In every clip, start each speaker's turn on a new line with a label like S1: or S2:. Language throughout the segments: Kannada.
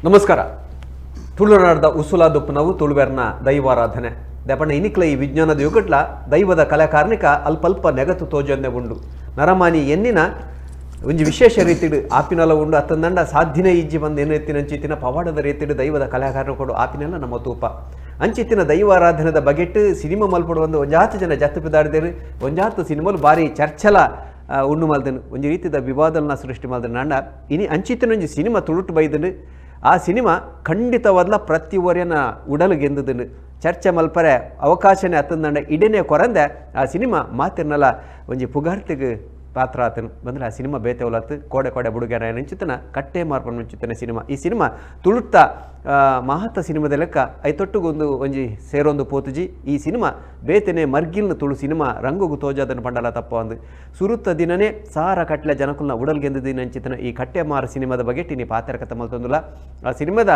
S1: ನಮಸ್ಕಾರ. ತುಳುನಾಡದ ಉಸುಲಾದೊಪ್ಪು ನಾವು ತುಳುವೆರ್ನ ದೈವಾರಾಧನೆ ದೆಪಂಡ ಇನಿಕ್ಲ ಈ ವಿಜ್ಞಾನದ ಯುಗಟ್ಲ ದೈವದ ಕಲಾಕಾರ್ಣಿಕ ಅಲ್ಪ ನೆಗತು ತೋಜೊಂದೆ ಉಂಡು ನರಮಾನಿ ಎನ್ನಿನ ಒಂಜಿ ವಿಶೇಷ ರೀತಿಡು ಆಪಿನಲ ಉಂಡು ಅತ್ತಂದಂಡ ಸಾಧ್ಯನೇ ಇಜ್ಜಿ ಬಂದು ಏನು ಎತ್ತಿನ ಅಂಚಿತ್ತಿನ ಪವಾಡದ ರೀತಿಡು ದೈವದ ಕಲಾಕಾರಣ ಕೊಡು ಆಪಿನೆಲ್ಲ ನಮ್ಮ ತೂಪ ಅಂಚಿತ್ತಿನ ದೈವಾರಾಧನದ ಬಗೆಟ್ ಸಿನಿಮಾ ಮಲ್ಪಡು ಒಂದು ಒಂಜಾತು ಜನ ಜತ್ತು ಬಿದ್ದಾಡಿದೇರು ಒಂಜಾತು ಸಿನಿಮಾಲು ಭಾರಿ ಚರ್ಚಲ ಉಂಡು ಮಲ್ದನು ಒಂಜಿ ರೀತಿದ ವಿವಾದಲ್ನ ಸೃಷ್ಟಿ ಮಲ್ದನು ನಂಡ ಇನಿ ಅಂಚಿತ್ತಿನ ಒಂಜಿ ಸಿನಿಮಾ ತುಳುಟು ಬೈದನು ಆ ಸಿನಿಮಾ ಖಂಡಿತವಾದ್ಲ ಪ್ರತಿ ಒರೆಯನ ಉಡಲು ಗೆಂದುದನು ಚರ್ಚೆ ಮಲ್ಪರೆ ಅವಕಾಶನೇ ಹತ್ತಂದಂಡ ಇಡೇನೆ ಕೊರಂದೆ ಆ ಸಿನಿಮಾ ಮಾತಿರ್ನಲ್ಲ ಒಂಜಿ ಪುಗಾರ್ತಿಗೆ ಪಾತ್ರ ಆತನು ಬಂದರೆ ಆ ಸಿನಿಮಾ ಬೇತೆ ಒಲತ್ತು ಕೋಡೆ ಬುಡುಗೆರ ನೆಂಚಿತನ ಕಟ್ಟೆ ಮಾರ್ಪಣ ಮುಂಚಿತನ ಸಿನಿಮಾ ಈ ಸಿನಿಮಾ ತುಳುತ್ತ ಮಹತ್ತ ಸಿನಿಮಾದ ಲೆಕ್ಕ ಐತೊಟ್ಟುಗೊಂದು ಒಂಜಿ ಸೇರೊಂದು ಪೋತುಜಿ ಈ ಸಿನಿಮಾ ಬೇತೆನೆ ಮರ್ಗಿಲ್ನ ತುಳು ಸಿನಿಮಾ ರಂಗುಗು ತೋಜಾದನ್ನು ಪಂಡಲ ತಪ್ಪ ಒಂದು ಸುರುತ್ತ ದಿನನೇ ಸಾರ ಕಟ್ಲೆ ಜನಕುಲ್ನ ಉಡಲ್ಗೆಂದು ದಿನ ಅಂಚಿತನ ಈ ಕಟ್ಟೆ ಮಾರ ಸಿನಿಮಾದ ಬಗ್ಗೆ ಟಿನಿ ಪಾತ್ರ ಕಥ ಮಲ್ತೊಂದುಲ್ಲ ಆ ಸಿನಿಮಾದ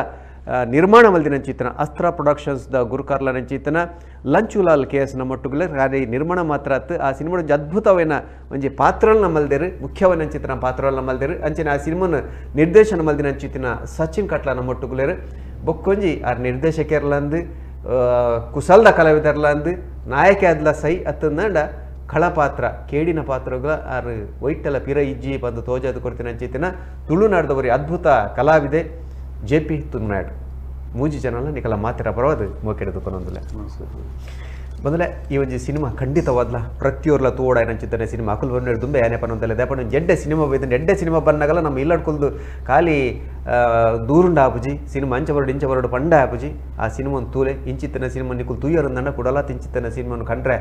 S1: ನಿರ್ಮಾಣ ಮಲ್ದಿನ ಚಿತ್ರನ ಅಸ್ತ್ರ ಪ್ರೊಡಕ್ಷನ್ಸ್ ದ ಗುರುಕಾರ್ಲ ನಂಚಿತನ ಲಂಚುಲಾಲ್ KS ನಮ್ಮೊಟ್ಟುಗಲ ಕಾರ್ಯ ನಿರ್ಮಾಣ ಮಾತ್ರ ಆತು ಆ ಸಿನಿಮಾದ ಅದ್ಭುತವೇನ ಒಂಜಿ ಪಾತ್ರಲ್ ನಮ್ಮಲ್ದೇರು ಮುಖ್ಯವನ್ನ ಚಿತ್ರನ ಪಾತ್ರಲ್ ನಮ್ಮಲ್ದೇರು ಅಂಚಿನ ಆ ಸಿನಿಮಾನ ನಿರ್ದೇಶನ ಮಲ್ದಿನ ಚಿತ್ರನ ಸಚಿನ್ ಕಟ್ಲ ನಮ್ಮೊಟ್ಟುಗಲೇರು ಬೊಕ್ಕೊಂಜಿ ಆ ನಿರ್ದೇಶಕರ್ಲಂದು ಕುಸಲ್ದ ಕಲಾವಿದರ್ಲಂದು ನಾಯಕ ಆದ್ಲ ಸೈ ಅತ್ತಂದಂಡ ಕಳ ಪಾತ್ರ ಕೇಡಿನ ಪಾತ್ರಗಳ ಆರು ವೈಟಲ ಪಿರ ಇಜ್ಜಿ ಬಂದು ತೋಜಾದು ಕೊಡ್ತೀನಿ ಅಂಚಿತ್ತಿನ ತುಳುನಾಡದವರಿ ಅದ್ಭುತ ಕಲಾವಿದೆ JP ತುಮ್ನಾಡು ಮೂಜಿ ಜನಲ್ಲ ನಿಕಲ ಮಾತಿರ ಪರವಾದ ಮೋಕೆಡೆ ದುಕೊಂದೊಂದಿಲ್ಲ ಬಂದಲೆ ಈ ಒಂದು ಸಿನಿಮಾ ಖಂಡಿತವಾದ್ಲ ಪ್ರತಿಯೊರ್ಲ ತೋಡ ಏನಂಚಿದ್ದಾನೆ ಸಿನಿಮಾ ಅಕುಲ್ ಬಂದು ದುಂಬೆ ಏನೇ ಪನ್ನೊಂದಲ್ಲ ದೇಪಣ್ಣ ಎಡ್ಡೆ ಸಿನಿಮಾ ಬೈದನ್ನು ಎಡ್ಡೆ ಸಿನಿಮಾ ಬಂದಾಗಲ್ಲ ನಮ್ಮ ಇಲ್ಲಡ್ಕೊಳ್ದು ಖಾಲಿ ದೂರುಂಡ ಆಪುಜಿ ಸಿನಿಮಾ ಇಂಚ ಬರಡು ಪಂಡ ಆಪುಜಿ ಆ ಸಿನಿಮಾನ ತೂಲೆ ಇಂಚಿತ್ತನ ಸಿನಿಮಾ ನಿಕುಲ್ ತೂಯರಂದಂಡ ಕುಡಲ ತಿಂಚಿತ್ತನ ಸಿನಿಮಾನು ಕಂಡ್ರೆ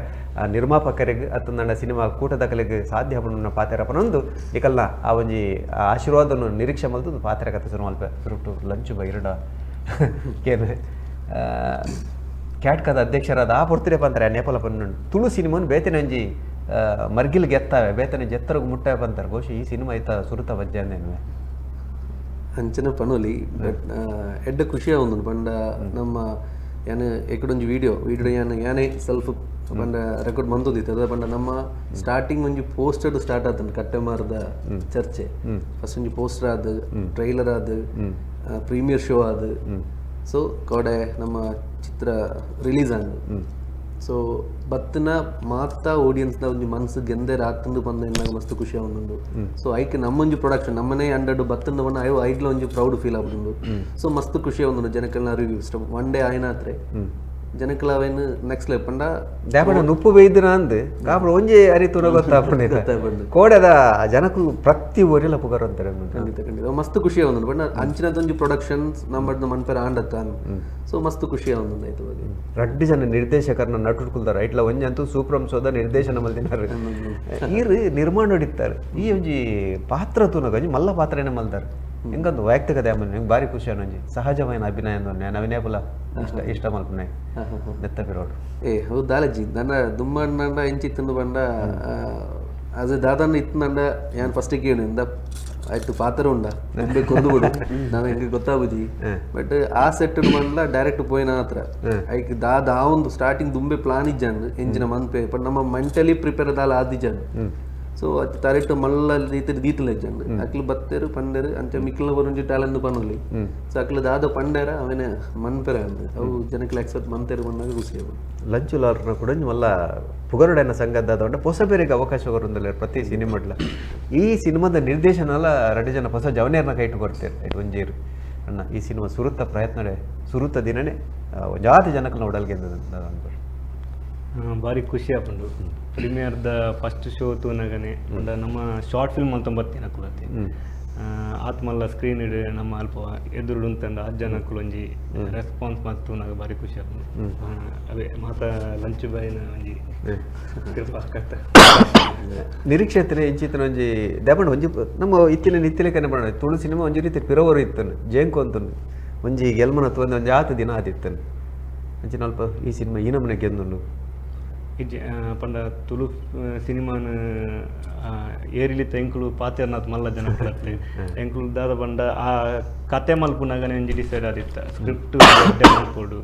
S1: ನಿರ್ಮಾಪಕರಿಗೆ ಅತ್ತಂದಂಡ ಸಿನಿಮಾ ಕೂಟದ ಕಲೆಗೆ ಸಾಧ್ಯ ಪನ್ನ ಪಾತ್ರ ಪನೊಂದು ನಿಕಲ್ನ ಆ ಒಂಜಿ ಆಶೀರ್ವಾದವನ್ನು ನಿರೀಕ್ಷೆ ಮಲ್ತು ಪಾತ್ರ ಕಥೆ ಶುರು ಮಲ್ಪೆ ಸುರುಟು ಲಂಚು ಬೈರಡ ಕೇನೆ ಕ್ಯಾಟ್ಕದ ಅಧ್ಯಕ್ಷರಾದ ಆ ಪೊರ್ತಿರೆ ಪಂತಾರೆ ನೇಪಾಳ ಪನ್ನು ತುಳು ಸಿನಿಮಾನು ಬೇತನಂಜಿ ಮರ್ಗಿಲ್ ಗೆತ್ತಾವೆ ಬೇತನ ಜತ್ತರಗು ಮುಟ್ಟಾವೆ ಪಂತಾರೆ ಬಹುಶಃ ಈ ಸಿನಿಮಾ ಐತ ಸುರುತ ವಜ್ಜಾನೇನುವೆ
S2: ಅಂಚನ ಪನೋಲಿ ಎಡ್ಡ ಖುಷಿಯ ಒಂದು ಪಂಡ ನಮ್ಮ ಯಾನೆ ಎಕಡೊಂಜಿ ವಿಡಿಯೋ ಯಾನೆ ಸೆಲ್ಫ್ ಪಂಡ ರೆಕಾರ್ಡ್ ಮಂತೋದಿತ್ತು ಅದ ಪಂಡ ನಮ್ಮ ಸ್ಟಾರ್ಟಿಂಗ್ ಒಂಜಿ ಪೋಸ್ಟರ್ ಸ್ಟಾರ್ಟ್ ಆತಂಡು ಕಟ್ಟೆಮಾರದ ಚರ್ಚೆ ಫಸ್ಟ್ ಒಂಜಿ ಪೋಸ್ಟರ್ ಆದ ಟ್ರೈಲರ್ ಆದ ಪ್ರೀಮಿಯರ್ ಶೋ ಆದ ಸೊ ಕೋಡೆ ನಮ್ಮ ಚಿತ್ರ ರಿಲೀಸ್ ಆಂದು ಸೊ ಬತ್ತನ ಮಾತ ಆಡಿಯನ್ಸ್ನ ಒಂಜಿ ಮನಸ್ಸು ಗೆಂದೇರ ಆತಂದು ಬಂದ ಎನ್ನಾಗ ಮಸ್ತ್ ಖುಷಿ ಆವೊಂದುಂಡು ಸೊ ಐಕೆ ನಮ್ಮೊಂಜಿ ಪ್ರೊಡಕ್ಷನ್ ನಮ್ಮನೆ ಅಂಡರ್ಡು ಬತ್ತಂದು ಬಣ್ಣ ಅಯ್ಯೋ ಐಗ್ಲ ಒಂಜಿ ಪ್ರೌಡ್ ಫೀಲ್ ಆಗುಂಡು ಸೊ ಮಸ್ತ್ ಖುಷಿ ಆವೊಂದುಂಡು ಜನಕ್ಕೆಲ್ಲ ರಿವ್ಯೂ ಇಷ್ಟ ಒನ್ ಡೇ ಆಯ್ನಾತ್ರೆ ಜನಕ್ಕೆಲ್ಲ ಅವೇನು ನೆಕ್ಸ್ಟ್ ಲೆಪ್ ಪಂಡ
S1: ದೇಪಣ್ಣ ನುಪ್ಪು ಬೈದಿನ ಅಂದು ಕಾಪಡ ಒಂಜಿ ಅರಿತುನ ಗೊತ್ತಾಪಣ್ಣ ಕೋಡದ ಜನಕ್ಕೂ ಪ್ರತಿ ಊರಿಲ್ಲ ಪುಗಾರ ಅಂತಾರೆ
S2: ಖಂಡಿತ ಮಸ್ತ್ ಖುಷಿ ಆವೊಂದುಂಡು ಪಂಡ ಅಂಚಿನದೊಂಜಿ ಪ್ರೊಡಕ್ಷನ್ಸ್ ನಮ್ಮಡ್ದು ಮನ್ಪೇರ ಆಂಡತ್ತಾನು ಸೊ ಮಸ್ತ್ ಖುಷಿ ಆವೊಂದುಂಡು ಐತ ಬಗ್ಗೆ
S1: ರಡ್ಡು ಜನ ನಿರ್ದೇಶಕರನ್ನ ನಟುಡ್ಕೊಳ್ತಾರೆ ಐಟ್ಲ ಒಂಜಿ ಅಂತೂ ಸೂಪ್ರಂಸೋದ ನಿರ್ದೇಶನ ಮಲ್ದಿನಾರು ಈರು ನಿರ್ಮಾಣ ಹೊಡಿತಾರೆ ಈ ಒಂಜಿ ಪಾತ್ರ ತೂನಗ ಒಂಜಿ ಮಲ್ಲ ಪಾತ್ರನೇ ಮಲ್ದಾರೆ ಹೆಂಗಂದು ವೈಯಕ್ತಿಕ ದ್ಯಾಮನ್ ಹೆಂಗೆ ಭಾರಿ ಖುಷಿ ಅನ್ನೊಂಜಿ ಸಹಜమైన ಅಭಿನಯ ನಾನು ಅವಿನೇಪುಲ ಇಷ್ಟ ಮಲ್ಪನೆ ನೆತ್ತಪಿರೋಡು
S2: ಹೌದು ದಾಲಜಿ ನನ್ನ ದುಮ್ಮಣ್ಣ ಎಂಚಿತ್ತಂದು ಬಂಡ ಅದು ದಾದನ್ನ ಇತ್ತಂಡ ಯಾನ್ ಫಸ್ಟ್ ಕೇಳಿಂದ ಆಯ್ತು ಪಾತ್ರ ಉಂಡ ನಿಂಬೆ ಕೊಂದುಬಿಡು ನಾನು ಹೆಂಗೆ ಗೊತ್ತಾಗುದಿ ಬಟ್ ಆ ಸೆಟ್ ಬಂದ್ಲ ಡೈರೆಕ್ಟ್ ಪೋಯಿನ ಹತ್ರ ಐಕ್ ದಾದ ಆ ಒಂದು ಸ್ಟಾರ್ಟಿಂಗ್ ದುಂಬೆ ಪ್ಲಾನ್ ಇಜ್ಜಂಡು ಎಂಜಿನ ಮಂತ್ಪೆ ಬಟ್ ನಮ್ಮ ಮೆಂಟಲಿ ಪ್ರಿಪೇರ್ ದಾಲ ಆದಿಜ್ಜಂಡು ಸೊ ಅದು ತರೆಟ್ಟು ಮಲ್ಲ ರೀತಿ ದೀತಲೆಜ್ಜಂಡು ಅಕ್ಲು ಬತ್ತೇರು ಪಂಡೇರು ಅಂಚೆ ಮಿಕ್ಲ ಬರುಂಜಿ ಟ್ಯಾಲೆಂಟ್ ಪನೊಲಿ ಸೊ ಅಕ್ಲು ದಾದ ಪಂಡೇರ ಅವನೇ ಮನ್ಪೆರ ಅಂದು ಅವು ಜನಕ್ಕೆ ಎಕ್ಸೆಪ್ಟ್ ಮಂತೇರು ಬಂದಾಗ ಖುಷಿ ಆಗೋದು
S1: ಲಂಚುಲಾಲ್ನ ಕೂಡ ಮಲ್ಲ ಪುಗರುಡನ ಸಂಘದ ಹೊಸ ಬೇರೆಗೆ ಅವಕಾಶ ಬರುವುದಿಲ್ಲ ಪ್ರತಿ ಸಿನಿಮಾಡ್ಲ ಈ ಸಿನಿಮಾದ ನಿರ್ದೇಶನ ಎಲ್ಲ ಎರಡು ಜನ ಹೊಸ ಜವನೇರ್ನ ಕೈ ಇಟ್ಟುಕೊಡ್ತೇವೆ ಐಟು ಒಂಜೀರು ಅಣ್ಣ ಈ ಸಿನಿಮಾ ಸುರುತ್ತ ಪ್ರಯತ್ನ ಸುರುತ್ತ ದಿನನೇ ಜಾತಿ ಜನಕ್ಕೆ ನೋಡಲ್ಗೆ ಅನ್ಬೋದು
S3: ಭಾರಿ ಖುಷಿ ಆಪುಂಡು ಪ್ರೀಮಿಯರ್ದ ಫಸ್ಟ್ ಶೋ ತೂನಗನೆ ನಮ್ಮ ಶಾರ್ಟ್ ಫಿಲ್ಮ್ ಅಂತ ಬರ್ತೀನಿ ಕುಲತಿ ಆತ್ಮಲ್ಲ ಸ್ಕ್ರೀನ್ ಇಡ್ ನಮ್ಮ ಅಲ್ಪ ಎದುರು ಉಂತಂಡ ಜನಕ್ಕಳು ಒಂಜಿ ರೆಸ್ಪಾನ್ಸ್ ಮತ್ತು ತೂನಾಗ ಭಾರಿ ಖುಷಿ ಆಪುಂಡು ಅವೇ ಮಾತ ಲಂಚ್ ಬಾಯಿನ ಒಂಜಿ
S1: ನಿರೀಕ್ಷೆ ಇಂಚಿತ್ತನ ಒಂಜಿ ದೇಪಣ್ಣ ಒಂಜಿ ನಮ್ಮ ಇತ್ತಿಲೆ ಕನೆ ಮಾಡೋಣ ತುಳು ಸಿನಿಮಾ ಒಂಜಿ ರೀತಿ ಪಿರವರು ಇತ್ತನು ಜೇಂಕು ಅಂತನು ಒಂಜಿ ಗೆಲ್ಮನ ಒಂಜಿ ಆತ ದಿನ ಆದಿತ್ತನು ಅಂಚಿನ ಅಲ್ಪ ಈ ಸಿನಿಮಾ ಈ ನಮ್ಮನೆ ಗೆಂದುಂಡು
S3: ಪಂಡ ತುಳು ಸಿನಿಮಾನ ಏರಿಲಿತ್ತ ಎಂಕುಲು ಪಾತೆರ್ನಾಥ್ ಮಲ್ಲ ಜನ ಪಡತ್ತೆ ಎಂಕುಲು ದಾದ ಪಂಡ ಆ ಕತೆ ಮಲ್ಪುನಾಗನೆ ಒಂಜಿ ಡಿಸೈಡ್ ಆದಿತ್ತ ಸ್ಕ್ರಿಪ್ಟ್ ಮಲ್ಪೋಡು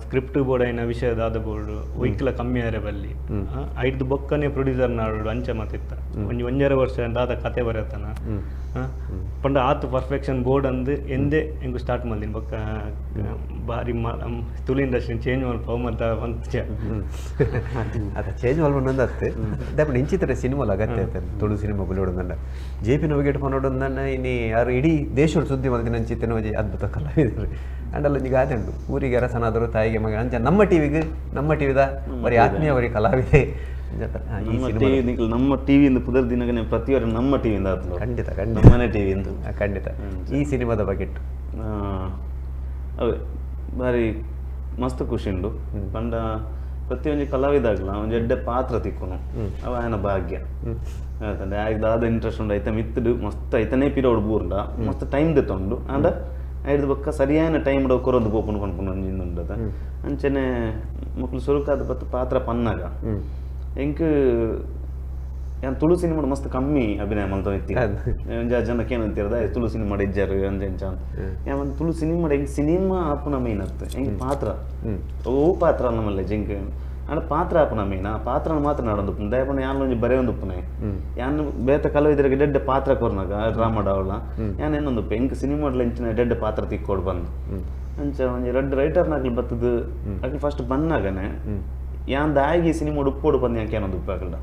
S3: ಸ್ಕ್ರಿಪ್ಟ್ ಬೋರ್ಡ್ అయిన ವಿಷಯ ದಾದ ಬೋರ್ಡು ಒಯ್ಕಲ ಕಮ್ಮಿ ಆರೆ ಬಲ್ಲಿ ಐದು ಬೊಕ್ಕನೆ ಪ್ರೊಡ್ಯೂಸರ್ ನಾಡು ಅಂಚೆ ಮಾತಿತ್ತ ಒಂಜರ ವರ್ಷ ದಾದ ಕತೆ ಬರತನ ಪಂಡ ಆತು ಪರ್ಫೆಕ್ಷನ್ ಬೋರ್ಡ್ ಅಂದು ಎಂದೇ ಎಂಗು ಸ್ಟಾರ್ಟ್ ಮಾಡಿದ್ದೀನಿ ಬೊಕ್ಕ ಬಾರಿ ತುಳು ಇಂಡಸ್ಟ್ರಿ ಚೇಂಜ್ ಮಲ್ಪ ಮತ್ತ
S1: ಅದು ಚೇಂಜ್ ಮಲ್ಪೊಂದು ಅತ್ತೆ ದಪ್ಪನ ಇಂಚಿತರ ಸಿನಿಮಾಲು ಅಗತ್ಯ ಆಯ್ತು ತುಳು ಸಿನಿಮಾ ಬುಲಿಯೋಡಂದ ಜೆ ಪಿ ನವಿಗೇಟ್ ಪನ್ನೋಡಂದನ್ನ ಇನ್ನು ಯಾರು ಇಡೀ ದೇಶದ ಸುದ್ದಿ ಮಲ್ದಿನ ಅಂಚಿತ್ತಿನ ಒಂಜಿ ಅದ್ಭುತ ಕಲಾವಿದರು ಅಂಡಲ್ಲ ಒಂಜಿ ಗಾದೆ ಉಂಟು ಊರಿಗೆ ಅರಸನಾದರು ತಾಯಿಗೆ ಮಗ ಅಂಚ ನಮ್ಮ ಟಿವಿದ ಬರೀ ಆತ್ಮೀಯ ಅವರಿಗೆ ಕಲಾವಿದೆ
S4: ನಮ್ಮ ಟಿವಿಯಿಂದ ಪುದರ್ ದಿನಗನೆ ಪ್ರತಿಯೊಬ್ಬರು ನಮ್ಮ ಟಿವಿಯಿಂದ
S1: ಖಂಡಿತ
S4: ನಮ್ಮನೆ ಟಿವಿಯಿಂದ
S1: ಖಂಡಿತ ಈ ಸಿನಿಮಾದ ಬಗ್ಗೆ
S4: ಅವೇ ಬಾರಿ ಮಸ್ತ್ ಖುಷಿ ಉಂಡು ಪಂಡ ಪ್ರತಿಯೊಂದು ಕಲಾವಿದಾಗ್ಲ ಒಂದು ಎಡ್ಡೆ ಪಾತ್ರ ತಿಕ್ಕುನು ಅವ ಆಯನ ಭಾಗ್ಯ ಹೇಳ್ತಂಡೆ ಆಯ್ದಾದ ಇಂಟ್ರೆಸ್ಟ್ ಉಂಡು ಐತ ಮಿತ್ತಡು ಮಸ್ತ್ ಐತನೇ ಪಿರಿಯಡ್ ಬೂರ್ಲ ಮಸ್ತ್ ಟೈಮ್ ದೆತ್ತೊಂಡು ಆಂಡ ಐದು ಬೊಕ್ಕ ಸರಿಯಾದ ಟೈಮ್ ಕೊರೊಂದು ಬೋಪುನು ಕೊಂಡ್ಕೊಂಡು ಒಂಜಿಂದುಂಡದ ಅಂಚನೆ ಮಕ್ಕಳು ಸುರುಕಾದ ಬತ್ತು ಪಾತ್ರ ಪನ್ನಾಗ ಎಂಕ್ ಯಾನ್ ತುಳು ಸಿನಿಮಾ ಮಸ್ತ್ ಕಮ್ಮಿ ಅಭಿನಯ ಮಲ್ತ ಇತ್ತಿ ಜನಕ್ಕೆ ಏನಂತಿರದ ತುಳು ಸಿನಿಮಾ ಇಜ್ಜಾರು ಅಂಜ ಯಾನ್ ತುಳು ಸಿನಿಮಾ ಹೆಂಗ್ ಸಿನಿಮಾ ಆಪುನ ಮೈನ್ ಅತ್ತ ಹೆಂಗ್ ಪಾತ್ರ ಓ ಪಾತ್ರ ನಮ್ಮಲ್ಲ ಜಿಂಕ್ ಅಂಡ್ ಪಾತ್ರ ಆಪುನ ಮೈನ್ ಆ ಪಾತ್ರ ಮಾತ್ರ ನಾಡೊಂದು ದಯಪನ ಯಾನ್ ಒಂಜಿ ಬರೇ ಒಂದು ಉಪ್ಪುನೆ ಯಾನ್ ಬೇತ ಕಲಾವಿದರಿಗೆ ಡೆಡ್ ಪಾತ್ರ ಕೊರ್ನಾಗ ಡ್ರಾಮಾ ಡಾವಳ ಯಾನ್ ಏನೊಂದು ಹೆಂಗ್ ಸಿನಿಮಾಡ್ಲ ಇಂಚಿನ ಡೆಡ್ ಪಾತ್ರ ತಿಕ್ಕೋಡ್ ಬಂದು ಅಂಚ ಒಂಜಿ ರೆಡ್ ರೈಟರ್ನಾಗ್ಲಿ ಬತ್ತದು ಅಕ್ಲಿ ಫಸ್ಟ್ ಬಂದಾಗನೆ ಯಾನ್ ದಾಯಿಗೆ ಸಿನಿಮಾ ಉಪ್ಪೋಡು ಬಂದು ಯಾಕೆ ಏನೊಂದು ಉಪ್ಪಾಗಲ್ಲ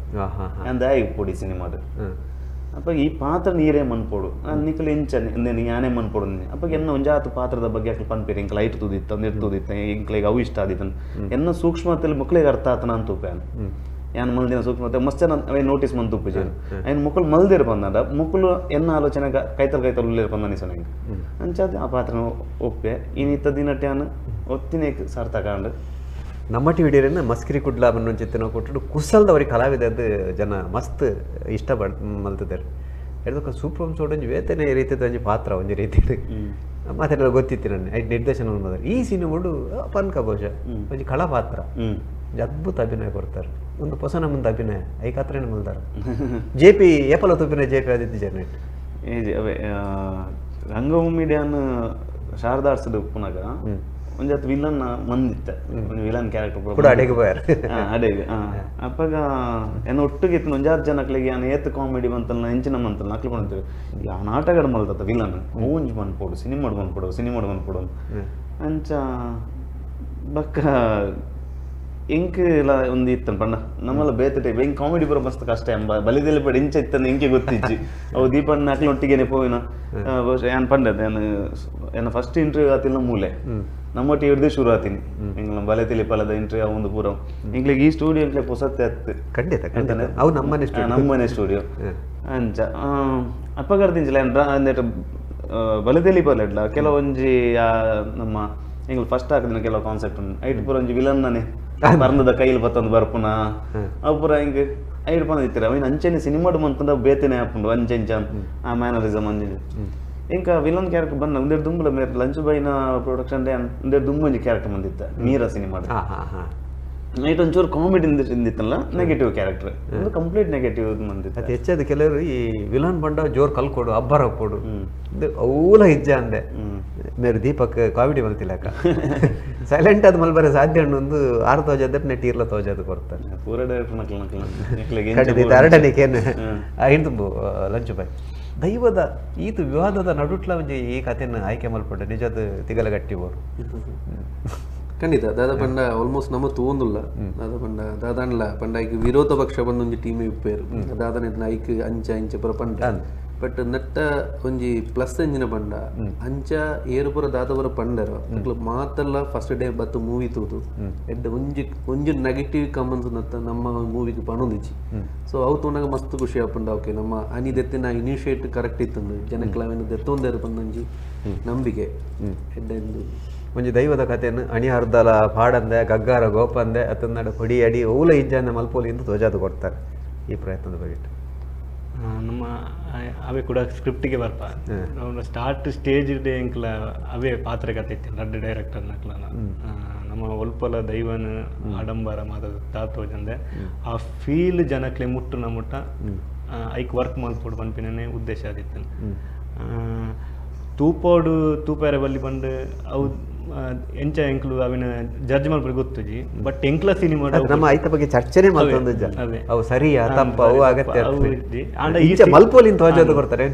S4: ಯಾನ್ ದಾಯಿಗೆ ಉಪ್ಪೋಡಿ ಸಿನಿಮಾಡು ಅಪ್ಪ ಈ ಪಾತ್ರ ನೀರೇ ಮನ್ಪೋಡು ನಿಕ್ಕಲು ಎಂಚ ಯಾನೇ ಮನ್ಪೋಡು ಅಪ್ಪ ಎನ್ನ ಒಂಜಾತು ಪಾತ್ರದ ಬಗ್ಗೆ ಅಕ್ಲಿ ಪನ್ಪೇರಿ ಇಂಕ್ ಲೈಟ್ ತುದಿತ್ತ ನೀರು ತುದಿತ್ತ ಇಂಕ್ಲಿಗೆ ಅವು ಇಷ್ಟ ಆದಿತ್ತ ಎನ್ನ ಸೂಕ್ಷ್ಮತೆಯಲ್ಲಿ ಮಕ್ಳಿಗೆ ಅರ್ಥ ಆತನ ಅಂತ ಉಪ್ಯಾನ ಯಾನ್ ಮಲ್ದಿನ ಸೂಕ್ಷ್ಮತೆ ಮಸ್ತ್ ಜನ ಅವೇ ನೋಟಿಸ್ ಮಂತ್ ಉಪ್ಪುಜೇರು ఆయన ಮುಕ್ಕಳು ಮಲ್ದಿರ್ ಬಂದ ಮುಕ್ಕಳು ಎನ್ನ ಆಲೋಚನೆ ಕೈತಲ್ ಉಳ್ಳೇರು ಬಂದ ಅನಿಸೋಣ ಅಂಚಾದ ಆ ಪಾತ್ರ ಒಪ್ಪೆ ಇನ್ನಿತ್ತ ದಿನಟ್ಯಾನ್ ಒತ್ತಿನೇ ಸಾರ್ಥಕಾಂಡ್
S1: ನಮ್ಮ ಟಿ ವಿಡಿಯೋನ ಮಸ್ಕಿರಿ ಕುಡ್ಲ ಅನ್ನೋ ಚಿತ್ರ ಕೊಟ್ಟು ಕುಸಲ್ದವ್ರಿಗೆ ಕಲಾವಿದದ್ದು ಜನ ಮಸ್ತ್ ಇಷ್ಟಪಡ್ ಮಲ್ತಿದ್ದಾರೆ ಹೇಳಿದಕ್ಕೆ ಸೂಪರ್ ಸೋಡೊಂಜಿ ವೇತನೆ ರೀತಿಯ ಒಂಜಿ ಪಾತ್ರ ಒಂಜಿ ರೀತಿ ಮಾತೆಲ್ಲ ಗೊತ್ತಿತ್ತು ನನ್ನ ಐದು ನಿರ್ದೇಶನ ಬಂದರೆ ಈ ಸಿನಿಮಾಡು ಪನ್ಕ ಬಹುಶಃ ಒಂಜಿ ಕಳಾ ಪಾತ್ರ ಅದ್ಭುತ ಅಭಿನಯ ಕೊಡ್ತಾರೆ ಒಂದು ಹೊಸ ನಮ್ಮಂದು ಅಭಿನಯ ಐಕಾತ್ರನೇ ಮಲ್ದಾರ ಜೆ ಪಿ ಏಪಲ ತುಪ್ಪಿನ ಜೆ ಪಿ ಆದಿತ್ಯ ಜರ್ನೆಟ್
S4: ಅವೇ ರಂಗಭೂಮಿಡ್ಯಾನ್ ಶಾರದಾರ್ಸದ ಉಪ್ಪುನಾಗ ಒಂಜಾತ್ ವಿಲನ್ ಮಂದಿತ್ತ ಒಂದು ವಿಲನ್ ಕ್ಯಾರೆಕ್ಟರ್
S1: ಅಡೆಗೆ ಹೋಯಾರ
S4: ಅಡೆಗೆ ಅಪ್ಪಾಗ ಏನ ಒಟ್ಟಿಗೆ ಇತ್ತು ಒಂಜಾತ್ ಜನಕ್ಲಿಗೆ ಯಾನ್ ಏತ್ ಕಾಮಿಡಿ ಬಂತಲ್ಲ ಎಂಚಿನ ಮಂತಲ್ಲ ನಕ್ಲಿ ಬಂತೀವಿ ಯಾನ್ ಆಟಗಾಡ ಮಲ್ತತ್ತ ವಿಲನ್ ಓಂಜಿ ಬಂದ್ಪೋಡು ಸಿನಿಮಾಡ್ ಬಂದ್ಪೋಡು ಅಂಚ ಬಕ್ಕ ಎಂಕ್ ಎಲ್ಲ ಒಂದು ಇತ್ತನ್ ಪಂಡ ನಮ್ಮಲ್ಲ ಬೇತೆ ಟೈಪ್ ಹೆಂಗ್ ಕಾಮಿಡಿ ಬರೋ ಮಸ್ತ್ ಕಷ್ಟ ಎಂಬ ಬಲಿದಲ್ಲಿ ಪಡ ಇಂಚ ಇತ್ತಂದು ಎಂಕೆ ಗೊತ್ತಿಜ್ಜಿ ಅವು ದೀಪಣ್ಣ ಅಕ್ಲಿ ಒಟ್ಟಿಗೆನೆ ಪೋಯಿನ ಬಹುಶಃ ಏನ್ ಪಂಡದ ಏನ ಫಸ್ಟ್ ಇಂಟರ್ವ್ಯೂ ಆತಿಲ್ಲ ಮೂಲೆ ನಮ್ಮ ಟಿ ಹಿಡ್ದು ಶುರು ಆತೀನಿ ಹಿಂಗ್ ಬಲೆ ತಿಳಿ ಪಲದ ಇಂಟರ್ವ್ಯೂ ಒಂದು ಪೂರ ಇಂಗ್ಲಿಗೆ ಈ ಸ್ಟುಡಿಯೋ ಇಂಕ್ಲೆ ಪೊಸತ್ತೆ ಅತ್ತು
S1: ಖಂಡಿತ ಅವು ನಮ್ಮನೆ
S4: ಸ್ಟುಡಿಯೋ ಅಂಚ ಅಪ್ಪಗರ್ದಿಂಚಿಲ್ಲ ಅಂದೇಟ ಬಲೆ ತಿಳಿ ಪಲಡ್ಲ ಕೆಲವೊಂಜಿ ನಮ್ಮ ಹಿಂಗ್ ಫಸ್ಟ್ ಹಾಕಿದ ಕೆಲವು ಕಾನ್ಸೆಪ್ಟ್ ಐಟ್ ಪೂರ ಒಂಜಿ ವಿಲನ್ನನೆ ಬರ್ನದ ಕೈಲಿ ಬತ್ತೊಂದು ಬರ್ಪುನ ಅವು ಪೂರ ಹಿಂಗೆ ಐಡ್ ಬಂದಿತ್ತೀರ ಅವಿನ ಅಂಚೆನೆ ಸಿನಿಮಾಡು ಮಂತಂದ ಬೇತೆನೆ ಹಾಕೊಂಡು ಅಂಚೆಂಚ ಆ ಮ್ಯಾನರಿಸಮ್ ಅಂಜೆ ఇంకా విలన్ క్యారెక్టర్ ಬಂದ ಒಂದೆರಡು ದುಂಬುಲ ಮೇರೆ ಲಂಚ್ ಬೈನ ಪ್ರೊಡಕ್ಷನ್ ಡೆ ಒಂದೆರಡು ದುಂಬುಂಜಿ ಕ್ಯಾರೆಕ್ಟರ್ ಬಂದಿತ್ತ ಮೀರಾ ಸಿನಿಮಾದ ನೈಟ್ ಒಂಚೂರು ಕಾಮಿಡಿ ಇಂದಿತ್ತಲ್ಲ ನೆಗೆಟಿವ್ ಕ್ಯಾರೆಕ್ಟರ್ ಒಂದು ಕಂಪ್ಲೀಟ್ ನೆಗೆಟಿವ್ ಬಂದಿತ್ತು
S1: ಅದು ಹೆಚ್ಚಾದ ಕೆಲವರು ಈ ವಿಲನ್ ಬಂಡ ಜೋರ್ ಕಲ್ಕೊಡು ಅಬ್ಬರ ಕೊಡು ಅವಲ ಹೆಜ್ಜೆ ಅಂದೆ ಮೇರು ದೀಪಕ್ ಕಾಮಿಡಿ ಮಲ್ತಿಲ್ಲಕ ಸೈಲೆಂಟ್ ಆದ ಮಲ್ಬರ ಸಾಧ್ಯ ಒಂದು 6 ತೋಜದ ನೆಟ್ ಇರ್ಲ ತೋಜದು ಕೊಡ್ತಾರೆ
S4: ಪೂರ
S1: ಅರಡನಿಕೇನು ಹಿಂದು ಲಂಚ್ ಬೈ ದೈವದ ಈತು ವಿವಾದದ ನಡುಟ್ಲ ಒಂಜಿ ಈ ಕಥೆನ ಆಯ್ಕೆ ಮಲ್ಪಟ್ಟ ನಿಜದ ತಿಗಲಗಟ್ಟಿಬೋರು
S2: ಖಂಡಿತ ದಾದ ಪಂಡ ಆಲ್ಮೋಸ್ಟ್ ನಮ್ಮ ತೂಂದುಲ್ಲ ದಾದ ಪಂಡ ದಾದಾನ್ಲ ಪಂಡ ಐಕ್ ವಿರೋಧ ಪಕ್ಷ ಬಂದೊಂಜಿ ಟೀಮ್ ಇಪ್ಪೇರು ದಾದನ ಐಕ್ ಅಂಚ ಇಂಚ ಪುರ ಪಂಡ ಬಟ್ ನಟ್ಟ ಒಂಜಿ ಪ್ಲಸ್ ಎಂಜಿನ ಪಂಡ ಅಂಚ ಏರು ಪುರ ದಾದ ಪುರ ಪಂಡರ ಅಕ್ಲು ಮಾತಲ್ಲ ಫಸ್ಟ್ ಡೇ ಬತ್ತು ಮೂವಿ ತೂದು ಎಡ್ಡ ಒಂಜಿ ನೆಗೆಟಿವ್ ಕಮೆಂಟ್ಸ್ ನತ್ತ ನಮ್ಮ ಮೂವಿಗೆ ಪಣೊಂದಿಚ್ಚಿ ಸೊ ಅವು ತೂನಾಗ ಮಸ್ತ್ ಖುಷಿ ಆಪಂಡ ಓಕೆ ನಮ್ಮ ಅನಿ ದೆತ್ತಿನ ಇನಿಷಿಯೇಟ್ ಕರೆಕ್ಟ್ ಇತ್ತು ಜನಕ್ಲಾವೇನು ದೆತ್ತೊಂದೇರು ಬಂದೊಂಜಿ ನಂಬಿಕೆ ಎಡ್ಡ
S1: ಒಂಜಿ ದೈವದ ಕಥೆಯನ್ನು ಅಣಿಹರ್ದಲ ಪಾಡಂದೆ ಗಗ್ಗಾರ ಗೋಪಂದೆ ಅತಂದಡ ಹೊಡಿ ಅಡಿ ಓಲ ಇಜ್ಜಂದೆ ಮಲ್ಪೋಲಿ ಎಂದು ಧ್ವಜಾದು ಕೊಡ್ತಾರೆ ಈ ಪ್ರಯತ್ನದ ಬಗ್ಗೆ
S3: ನಮ್ಮ ಅವೇ ಕೂಡ ಸ್ಕ್ರಿಪ್ಟಿಗೆ ಬರ್ಪ ಸ್ಟಾರ್ಟ್ ಸ್ಟೇಜ್ ಡೇ ಇಂಕ್ಲ ಅವೇ ಪಾತ್ರ ಕತೆ ಇತ್ತು ರಡ್ಡು ಡೈರೆಕ್ಟರ್ ನಕ್ಲ ನಮ್ಮ ಒಲ್ಪಲ ದೈವನ ಆಡಂಬರ ಮಾತಾಡ ತಾತೋಜಂದೆ ಆ ಫೀಲ್ ಜನಕ್ಕೆ ಮುಟ್ಟುನ ಮುಟ್ಟ ಐಕ್ ವರ್ಕ್ ಮಾಡ್ಕೊಡು ಪನ್ಪಿನೇ ಉದ್ದೇಶ ಆದಿತ್ತು ತೂಪಾರೆ ಬಲ್ಲಿ ಬಂದು ಅವು ಎಂಚ ಎಂಕ್ಲು ಅವಿನ ಜಡ್ಜ್ ಮಾಡ್ಬಿಟ್ಟು ಗೊತ್ತುಜಿ ಬಟ್ ಎಂಕ್ಲ ಸಿನಿಮಾ
S1: ನಮ್ಮ ಐತ ಬಗ್ಗೆ ಚರ್ಚೆನೆ ಮಾಡ್ತೊಂದು
S3: ಅದೇ
S1: ಅವು ಸರಿಯಾ ತಪ್ಪ ಅವು ಅಗತ್ಯ
S3: ಆಂಡ
S1: ಈಚೆ ಮಲ್ಪೋಲಿಂದ ತೋಜೋದು ಕೊಡ್ತಾರೆ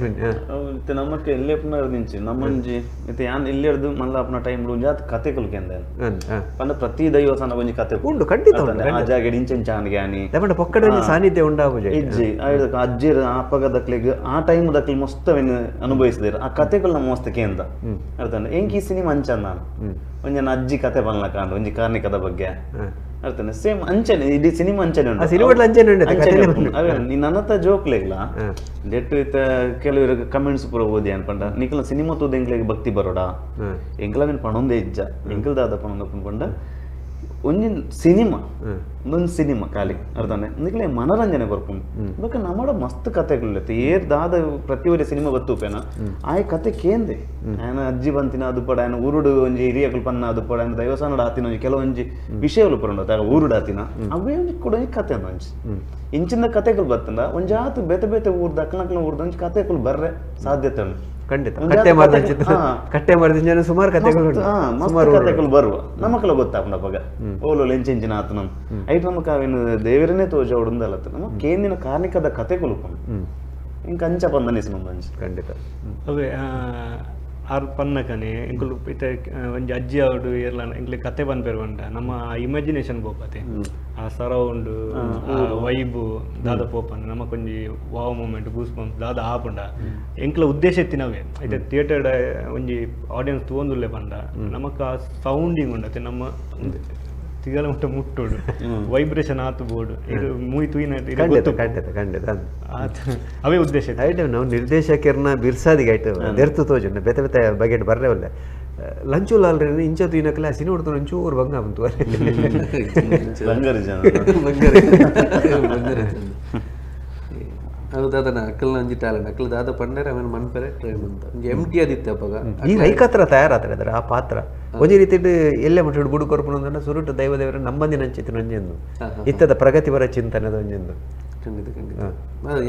S4: ಮತ್ತೆ ನಮ್ಮಕ್ಕೆ ಎಲ್ಲೇ ಪುನರ್ ದಿಂಚಿ ನಮ್ಮಂಜಿ ಮತ್ತೆ ಯಾನ್ ಇಲ್ಲಿರ್ದು ಮಲ್ಲ ಅಪ್ನ ಟೈಮ್ ಜಾತ್ ಕತೆ ಕಲ್ಕೆಂದೆ ಪಂಡ ಪ್ರತಿ ದೈವಸನ ಒಂಜಿ ಕತೆ
S1: ಉಂಡು ಖಂಡಿತ
S4: ಆ ಜಾಗ ಇಂಚೆಂಚ ಆನ್ಗ್ಯಾನಿ
S1: ದಪಂಡ ಪೊಕ್ಕಡ ಸಾನ್ನಿಧ್ಯ ಉಂಡಾವುಜೆ
S4: ಇಜ್ಜಿ ಅಜ್ಜಿರ ಆಪಗ ದಕ್ಲಿಗೆ ಆ ಟೈಮ್ ದಕ್ಲಿ ಮಸ್ತವೆನ್ ಅನುಭವಿಸಿದಿರ ಆ ಕತೆಗಳು ನಮ್ಮ ಮಸ್ತ್ ಕೇಂದ ಅರ್ಥನೆ ಎಂಕಿ ಸಿನಿಮಾ ಅಂಚನ್ ನಾನು ಒಂಜನ ಅಜ್ಜಿ ಕತೆ ಬನ್ಲ ಕಾಂಡು ಒಂಜಿ ಕಾರ್ಣಿಕದ ಬಗ್ಗೆ ಅರ್ಥನೆ ಸೇಮ್ ಅಂಚನೆ ಇಡೀ ಸಿನಿಮಾ ಅಂಚನೆ ಉಂಟು
S1: ಸಿನಿಮಾಡ್ಲ ಅಂಚನೆ
S4: ಅವೇ ನೀನ್ ನನ್ನತ್ತ ಜೋಕ್ಲೆಗ್ಲ ಡೆಟ್ ಇತ್ತ ಕೆಲವರು ಕಮೆಂಟ್ಸ್ ಪೂರ ಓದಿ ಅನ್ಪಂಡ ನಿಖಲ ಸಿನಿಮಾ ತೂದ ಎಂಕ್ಲೆಗೆ ಭಕ್ತಿ ಬರೋಡ ಎಂಕ್ಲ ನೀನು ಪಣೊಂದೇ ಇಜ್ಜ ಎಂಕ್ಲ ದಾದ ಪಣೊಂದ ಪಂಡ ಒಂಜಿನ ಸಿನಿಮಾ ಒಂದೊಂದು ಸಿನಿಮಾ ಖಾಲಿ ಅರ್ಥನೆ ನಿಖಲೆ ಮನರಂಜನೆ ಬರ್ಪುಂಡು ಬೊಕ ನಮ್ಮಡ ಮಸ್ತ್ ಕತೆಗಳು ಏರ್ ದಾದ ಪ್ರತಿಯೊಂದು ಸಿನಿಮಾ ಬತ್ತುಪೇನ ಆಯ್ ಕತೆ ಕೇಂದೆ ಆಯನ ಅಜ್ಜಿ ಬಂತಿನ ಅದು ಪಡ ಆಯನ ಊರುಡು ಒಂಜಿ ಹಿರಿಯಕಲು ಪನ್ನ ಅದು ಪಡ ಆಯನ ದೈವಸಾನಡ ಆತಿನ ಒಂಜಿ ಕೆಲವೊಂಜಿ ವಿಷಯಗಳು ಪುರಂಡ ಊರುಡು ಆತಿನ ಅವೇ ಒಂಜಿ ಕೂಡ ಕತೆ ಅಂಚಿ ಇಂಚಿನ ಕತೆಗಳು ಬತ್ತಂದ ಒಂಜಾತು ಬೇತೆ ಬೇತೆ ಊರ್ದ ಅಕ್ಲಕ್ಲ ಊರ್ದ ಒಂಜಿ ಕತೆಗಳು ಬರ್ರೆ ಸಾಧ್ಯತೆ ಉಂಟು
S1: ಖಂಡಿತ ಕಟ್ಟೆ ಮಾಡಿದ ಸುಮಾರು ಕತೆಗಳು
S4: ಕತೆಗಳು ಬರುವ ನಮಕಲ ಗೊತ್ತಾಪನ ಪಗ ಓಲೋ ಎಂಚಿನ ಆತು ನಮ್ ಐಟ್ ನಮಕ್ ಅವೇನು ದೇವರನ್ನೇ ತೋಜ ಉಡಂದಲ್ಲತ್ತ ನಮ್ಮ ಕೇಂದಿನ ಕಾರ್ಣಿಕದ ಕತೆಗಳು ಇಂಕ ಅಂಚ ಪಂದನಿಸ್ ನಮ್ಮ
S1: ಖಂಡಿತ
S3: ಅವೇ ಆರು ಪನ್ನಕನೆ ಎಂಕುಲು ಇತ್ತೆ ಒಂಜಿ ಅಜ್ಜಿ ಅವಡು ಎಲ್ಲ ಎಂಕ್ಲೆ ಕತೆ ಬಂದ್ಪೇರುವಂಟ ನಮ್ಮ ಇಮ್ಯಾಜಿನೇಷನ್ ಬೋಪತೆ ಆ ಸರೌಂಡ್ ವೈಬು ದಾದ ಪೋಪಂಡ ನಮಕೊಂಜಿ ವಾವ್ ಮೂಮೆಂಟ್ ಗೂಸ್ ಬಂಪ್ಸ್ ದಾದ ಆಪುಂಡ ಎಂಕ್ಲ ಉದ್ದೇಶ ಎತ್ತಿನವೇ ಐತೆ ಥಿಯೇಟರ್ ಒಂಜಿ ಆಡಿಯನ್ಸ್ ತೂಂದುಲ್ಲೆ ಪಂಡ ನಮಕ್ ಆ ಸೌಂಡಿಂಗ್ ಉಂಡತೆ ನಮ್ಮ ತಿಗಲ ಮುಟ್ಟ ಮುಟ್ಟೋಡು ವೈಬ್ರೇಷನ್ ಆತು ಬೋರ್ಡು ಇದು ಮೂವಿ ತೂಯಿನ
S1: ಖಂಡಿತ
S3: ಅವೇ ಉದ್ದೇಶ
S1: ಐಟಮ್ ನಾವು ನಿರ್ದೇಶಕರನ್ನ ಬಿರ್ಸಾದಿಗೆ ಐಟಮ್ ದೆರ್ತು ತೋಜು ಬೇತೆ ಬೇತೆ ಬಗೆಟ್ ಬರ್ರೆ ಒಳ್ಳೆ ಲಂಚುಲಾಲ್ ಇಂಚ ತೂಯಿನಕಲ್ಲ ಹಸಿ ನೋಡ್ತಾನೆ ಒಂಚೂರು ಬಂಗ ಬಂತು
S2: ಅದು ದಾದನ ಅಕ್ಕಲ್ನ ಒಂಜಿ ಟ್ಯಾಲೆಂಟ್ ಅಕ್ಕಲ್ ದಾದ ಪಂಡರೆ ಅವನ ಮನ್ಪರೆ ಟ್ರೈ ಅಂತ ಒಂಜಿ ಎಂಟಿ ಆದಿತ್ತೆ ಅಪ್ಪಗ
S1: ಈ ರೈಕತ್ರ ತಯಾರಾತಾರೆ ಅದರ ಆ ಪಾತ್ರ ಒಂಜಿ ರೀತಿ ಎಲ್ಲೇ ಮಟ್ಟ ಬುಡು ಕೊರ್ಪುನ ಸುರುಟು ದೈವದೇವರ ನಂಬಂದಿನ ಅಂಚಿತ್ತು ನಂಜೆಂದು ಇತ್ತದ ಪ್ರಗತಿವರ ಚಿಂತನೆದ ಒಂಜೆಂದು
S2: ಖಂಡಿತ ಖಂಡಿತ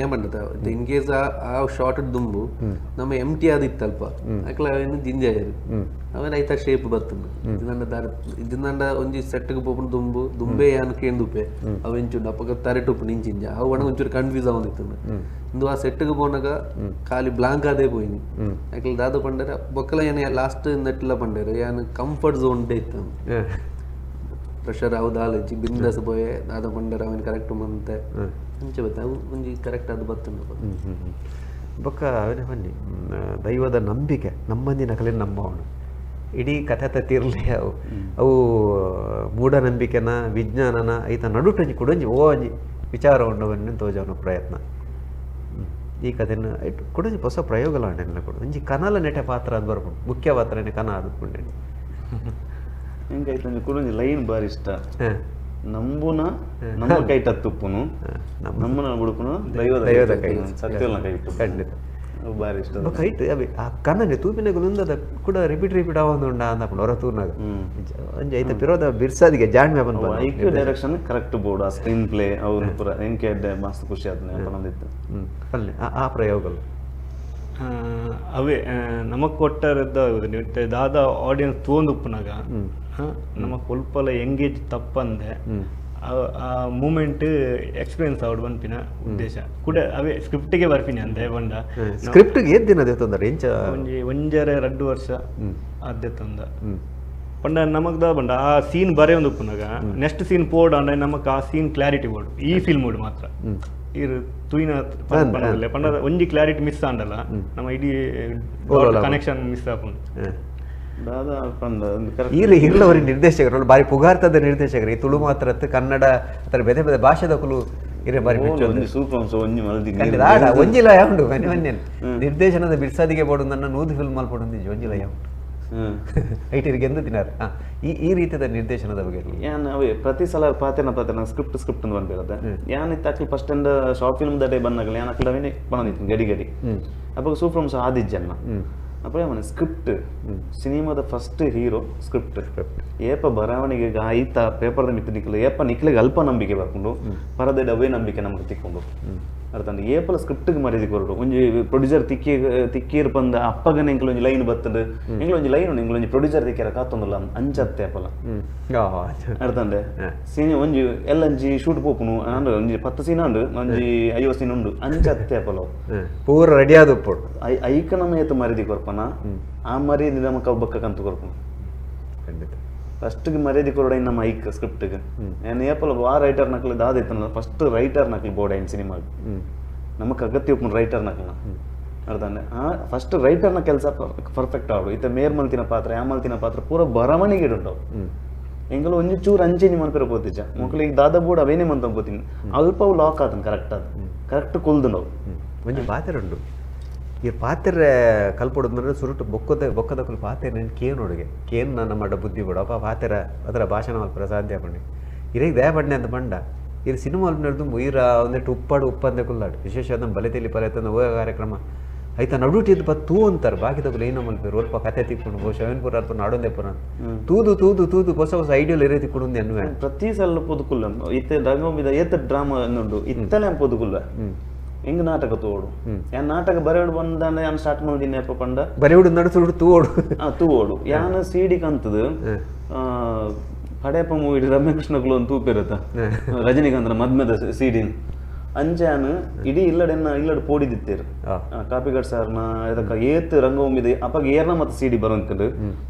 S2: ಏನ್ ಮಾಡ್ತ ಇನ್ ಕೇಸ್ ಆ ಶಾರ್ಟ್ ದುಂಬು ನಮ್ಮ ಎಂಟಿ ಆದಿತ್ತಲ್ಪ ಅಕ್ಲ ಅವೇನು ಜಿಂಜಾಯರು ಅವನ ಐತ ಶೇಪ್ ಬರ್ತುಂಡು ಇದನ್ನ ಒಂಜಿ ಸೆಟ್ಗೆ ಪೋಪುಂಡು ದುಂಬು ದುಂಬೆ ಯಾನು ಕೇಂದುಪೆ ಅವೆಂಚುಂಡು ಅಪ್ಪಗ ತರೆಟುಪ್ಪು ನಿಂಚಿಂಜ ಅವು ಒಣ ಒಂಚೂರು ಕನ್ಫ್ಯೂಸ್ ಆಗುತ್ತಿತ್ತು ಇಂದು ಆ ಸೆಟ್ಗೆ ಪೋನಾಗ ಖಾಲಿ ಬ್ಲಾಂಕ್ ಆದೇ ಪೋಯಿನಿ ಯಾಕೆ ದಾದ ಪಂಡರೆ ಬೊಕ್ಕಲ ಏನ ಲಾಸ್ಟ್ ನೆಟ್ಲ ಪಂಡರೆ ಯಾನು ಕಂಫರ್ಟ್ ಝೋನ್ ಇತ್ತು ಪ್ರೆಷರ್ ಅವು ದಾಲಜಿ ಬಿಂದಾಸ್ ಪೋಯೆ ದಾದ ಪಂಡರೆ ಅವನ್ ಕರೆಕ್ಟ್ ಮಂತೆ ಅಂಚೆ ಬತ್ತ ಅವು ಒಂಜಿ ಕರೆಕ್ಟ್ ಅದು ಬತ್ತುಂಡು
S1: ಬೊಕ್ಕ ಅವನೇ ಬನ್ನಿ ದೈವದ ನಂಬಿಕೆ ನಮ್ಮಂದಿನ ಕಲೆ ನಂಬವನು ಇಡೀ ಕಥೆ ತೀರ್ಲಿ ಅವು ಅವು ಮೂಢನಂಬಿಕೆನ ವಿಜ್ಞಾನನ ಐತ ನಡುಟಂಜಿ ಕುಡಂಜಿ ಓ ಅಂಜಿ ವಿಚಾರ ಉಂಡವನ್ನ ತೋಜವನ ಪ್ರಯತ್ನ ಈ ಕಥೆನ ಇಟ್ಟು ಕುಡಂಜಿ ಹೊಸ ಪ್ರಯೋಗಲಾಂಡೆಲ್ಲ ಕೊಡು ಒಂಜಿ ಕನಲ ನೆಟೆ ಪಾತ್ರ ಅದು ಬರ್ಬೋದು ಮುಖ್ಯ ಪಾತ್ರನೇ ಕನ ಅದ್ಕೊಂಡೆ
S4: ಹೆಂಗಾಯ್ತು ಕುಡಂಜಿ ಲೈನ್ ಬಾರಿ ಇಷ್ಟ ನಂಬುನ ನಮ್ಮ ಕೈ ತುಪ್ಪುನು ನಮ್ಮನ ಬುಡುಕುನು ದೈವದ ಕೈ ಸತ್ಯನ ಕೈ
S1: ಖಂಡಿತ
S4: ಬಾರಿ ಇಷ್ಟ
S1: ಕೈಟ್ ಅವೆ ಆ ಕನ್ನನೆ ತೂಪಿನಗುಲುಂದದ ಕೂಡ ರಿಪೀಟ್ ಆವೊಂದುಂಡ ಅಂದಕೊಂಡು ಹೊರ ತೂರ್ನಾಗ ಅಂಜೆ ಐತ ಪಿರೋದ ಬಿರ್ಸಾದಿಗೆ ಜಾಣ್ಮೆ ಬಂದು
S4: ಐಕ್ಯೂ ಡೈರೆಕ್ಷನ್ ಕರೆಕ್ಟ್ ಬೋರ್ಡ್ ಆ ಸ್ಕ್ರೀನ್ ಪ್ಲೇ ಅವ್ರು ಪೂರ ಎಂಕೆ ಮಸ್ತ್ ಖುಷಿ ಆಯ್ತು ಬಂದಿತ್ತು
S1: ಅಲ್ಲೇ ಆ ಪ್ರಯೋಗಗಳು
S3: ಅವೇ ನಮಕ್ ಕೊಟ್ಟರದ್ದು ದಾದ ಆಡಿಯನ್ಸ್ ತೋಂದುಪ್ಪನಾಗ ನಮಕ್ ಸ್ವಲ್ಪ ಎಂಗೇಜ್ ತಪ್ಪಂದೆ ಆ ಮೂಮೆಂಟ್ ಎಕ್ಸ್ಪೀರಿಯನ್ಸ್ ಆವಡ್ ಬಂಪಿನ ಉದ್ದೇಶ ಕೂಡ ಅವೇ ಸ್ಕ್ರಿಪ್ಟಿಗೆ ಬರ್ಪಿನಿ ಅಂದೆ ಬಂಡ
S1: ಸ್ಕ್ರಿಪ್ಟಿಗೆ ಏತ್ ದಿನ ತೊಂದರೆ
S3: ಒಂಜರೆ 2 ವರ್ಷ ಅದೇ ತೊಂದ ಪಂಡ ನಮಕ್ ದ ಬಂಡ ಆ ಸೀನ್ ಬರೇ ಒಂದು ಉಪ್ಪನಾಗ ನೆಕ್ಸ್ಟ್ ಸೀನ್ ಪೋಡ್ ಅಂದ್ರೆ ನಮಕ್ ಆ ಸೀನ್ ಕ್ಲಾರಿಟಿ ಬೋರ್ಡ್ ಈ ಫಿಲ್ಮ್ ಬೋರ್ಡ್ ಮಾತ್ರ ಇರು ತುಯಿನ ಪಂಡ ಒಂಜಿ ಕ್ಲಾರಿಟಿ ಮಿಸ್ ಆಂಡಲ್ಲ ನಮ್ಮ ಇಡೀ ಕನೆಕ್ಷನ್ ಮಿಸ್ ಆಪುಂಡು
S1: ಇರ್ಲವರಿ ನಿರ್ದೇಶಕರು ಬಾರಿ ಪುಗಾರ್ತದ ನಿರ್ದೇಶಕರು ಈ ತುಳು ಮಾತ್ರ ಕನ್ನಡ ಅತರ ಬೇರೆ ಬೇರೆ ಭಾಷೆದ ಕುಲು ಇರೇ ಬಾರಿ ಒಂಜಿಲ ಯಾವುದು ಮನೆ ನಿರ್ದೇಶನದ ಬಿರ್ಸಾದಿಗೆ ಬೋಡು ನನ್ನ 100 ಫಿಲ್ಮ್ ಅಲ್ಲಿ ಪಡೊಂದು ಒಂಜಿಲ ಯಾವುದು ಐಟಿರಿಗೆ ಎಂದು ದಿನಾರ ಈ ರೀತಿಯ ನಿರ್ದೇಶನದ ಬಗ್ಗೆ
S4: ಯಾನ್ ಅವೇ ಪ್ರತಿ ಸಲ ಪಾತೆನ ಸ್ಕ್ರಿಪ್ಟ್ ಅಂತ ಬಂದಿರುತ್ತೆ ಯಾನ್ ಇತ್ತಾಕಿ ಫಸ್ಟ್ ಅಂಡ್ ಶಾರ್ಟ್ ಫಿಲ್ಮ್ ದಡೆ ಬಂದಾಗಲ ಯಾನ್ ಅಕ್ಲವೇನೆ ಬಂದಿತ್ತು ಗಡಿ ಅವಾಗ ಸೂಫ್ರಮ್ಸ್ ಆದಿಜ್ಜನ್ನ ಅಪ್ಪ ಮನೆ ಸ್ಕ್ರಿಪ್ಟ್ ಸಿನಿಮಾದ ಫಸ್ಟ್ ಹೀರೋ ಸ್ಕ್ರಿಪ್ಟ್ ಏಪ ಬರವಣಿಗೆ ಆಯ್ತ ಪೇಪರ್ದ ಮಿತ್ತು ನಿಕ್ಲು ಏಪ ನಿಕ್ಲಿಗೆ ಅಲ್ಪ ನಂಬಿಕೆ ಬರ್ಕೊಂಡು ಪರದೆ ಅವೇ ನಂಬಿಕೆ ನಮ್ಗೆ ತಿಕ್ಕೊಂಡು ಅರ್ಥ ಏಪಲ ಸ್ಕ್ರಿಪ್ಟ್ಗೆ ಮರ್ಯಾದೆ ಕೊರಡು ಒಂಜಿ ಪ್ರೊಡ್ಯೂಸರ್ ತಿಕ್ಕೀರ್ ಬಂದ ಅಪ್ಪಗನ ಎಂಕ್ಲ ಒಂಜಿ ಲೈನ್ ಬರ್ತದೆ ಎಂಕ್ಲ ಒಂಜಿ ಲೈನ್ ಎಂಕ್ಲ ಒಂಜಿ ಪ್ರೊಡ್ಯೂಸರ್ ತಿಕ್ಕಿರ ಕಾತೊಂದುಲ್ಲ ಅಂಚತ್ತೆ ಅಪ್ಪಲ ಅರ್ಥಂಡೆ ಸೀನಿ ಒಂಜಿ ಎಲ್ಲಂಜಿ ಶೂಟ್ ಪೋಪುನು ಅಂದ್ರೆ ಒಂಜಿ 10 ಸೀನ್ ಅಂಡು ಒಂಜಿ 50 ಸೀನ್ ಉಂಡು ಅಂಚತ್ತೆ ಅಪ್ಪಲ
S1: ಪೂರ ರೆಡಿ ಆದ
S4: ಐಕ ನಮ್ಮ ಏತು ಮರ್ಯಾದೆ ಕೊರ್ಪನ ಆ ಮರ್ಯಾದೆ ನಮಕ್ ಒಬ್ಬಕ್ಕ ಕಂತು ಕೊರ್ಪನ
S1: ಖಂಡಿತ
S4: ಫಸ್ಟ್ಗೆ ಮರ್ಯಾದೆ ಕೊರಡ ನಮ್ಮ ಐಕ್ ಸ್ಕ್ರಿಪ್ಟ್ಗೆ ನಾನು ಏಪಲ್ ಆ ರೈಟರ್ ನಕಲು ದಾದೈತನಲ್ಲ ಫಸ್ಟ್ ರೈಟರ್ ನಕಲು ಬೋರ್ಡ್ ಆಯ್ತು ಸಿನಿಮಾಗೆ ನಮಕ್ ಅಗತ್ಯ ಒಪ್ಪು ರೈಟರ್ ನಕಲ್ನ ಅರ್ಥಂಡೆ ಆ ಫಸ್ಟ್ ರೈಟರ್ನ ಕೆಲಸ ಪರ್ಫೆಕ್ಟ್ ಆಡು ಇತ್ತ ಮೇರ್ ಮಲ್ತಿನ ಪಾತ್ರ ಯಾಮಲ್ತಿನ ಪಾತ್ರ ಪೂರ ಬರವಣಿಗೆ ಉಂಟವು ಎಂಗಲು ಒಂಜಿ ಚೂರು ಅಂಚೆಂಜಿ ಮನ್ಪೆರ ಪೋತಿಜ ಮಕ್ಕಳಿಗೆ ದಾದ ಬೋರ್ಡ್ ಅವೇನೇ ಮಂತ ಪೋತೀನಿ ಅಲ್ಪ ಲಾಕ್ ಆತನ ಕರೆಕ್ಟ್ ಅದು ಕರೆಕ್ಟ್ ಕುಲ್ದು ನಾವು
S1: ಒಂಜಿ ಪಾತ್ರೆ ಉಂಡು ಈ ಪಾತ್ರೆ ಕಲ್ಪೊಡೋದ್ರೆ ಸುರುಟು ಬೊಕ್ಕದ ಪಾತ್ರೆ ನಾನು ಕೇನೊಳಗೆ ಕೇನ್ ನನ್ನ ಮಡ್ಡ ಬುದ್ಧಿ ಬಿಡು ಅಪ್ಪ ಪಾತ್ರೆ ಅದರ ಭಾಷಣ ಮಲ್ಪರ ಸಾಧ್ಯ ಪಂಡಿ ಇರಗೆ ದಯ ಪಡ್ನೆ ಅಂತ ಬಂಡ ಇದು ಸಿನಿಮಾ ನಡೆದು ಈರ ಒಂದೆಟ್ಟು ಉಪ್ಪಂದೆ ಕುಲ್ಲಾಡು ವಿಶೇಷವಾದ ಬಲೆತೆಲಿ ಪರತನ ಹೋಗ ಕಾರ್ಯಕ್ರಮ ಆಯ್ತಾ ನಡುಟಿದ್ದು ತೂ ಅಂತಾರೆ ಬಾಕಿ ತಗೊಳ್ಳಿ ಏನೋ ಮಲ್ಪೇರು ಸ್ವಲ್ಪ ಕತೆ ತಿಕ್ಕೊಂಡು ಶವನ್ಪುರ ಅಲ್ಪ ನಾಡೊಂದೇ ಪುರ ತೂದು ಹೊಸ ಐಡಿಯಲ್ ಇರೇ ತಿಕ್ಕೊಂಡು ಎನ್ನುವೆ
S4: ಪ್ರತಿ ಸಲ ಪೊದುಕುಲ್ಲ ಇತ್ತೆ ರಂಗಭೂಮಿದ ಏತ ಡ್ರಾಮಾ ಅನ್ನುಂಡು ಇತ್ತಲೇ ಪೊದುಕುಲ್ಲ ಹೆಂಗ್ ನಾಟಕ ತೋಡು ಯಾನ್ ನಾಟಕ ಬರೆಯೋಡು ಬಂದಾನೆ ಯಾನ್ ಸ್ಟಾರ್ಟ್ ಮಾಡಿದ್ದೀನಿ ಅಪ್ಪ ಪಂಡ
S1: ಬರೆಯೋಡು ನಡೆಸೋಡು
S4: ತೂವೋಡು ಯಾನ್ ಸಿಡಿ ಕಂತದು ಪಡೆಯಪ್ಪ ಮೂವಿ ರಮ್ಯಕೃಷ್ಣಗಳು ಒಂದು ತೂಪಿರುತ್ತ ರಜನಿಕಾಂತರ ಮದ್ಮೆದ ಸಿಡಿನ್ ಅಂಚಾನು ಇಡೀ ಇಲ್ಲಡ್ ಪೋಡಿದಿತ್ತೇರು ಕಾಪಿಗಡ್ ಸಾರ್ನ ಇದಕ್ಕ ಏತ್ ರಂಗಭೂಮಿದೆ ಅಪ್ಪಗೆ ಏರ್ನ ಮತ್ತೆ ಸಿಡಿ ಬರೋಂತದ್ದು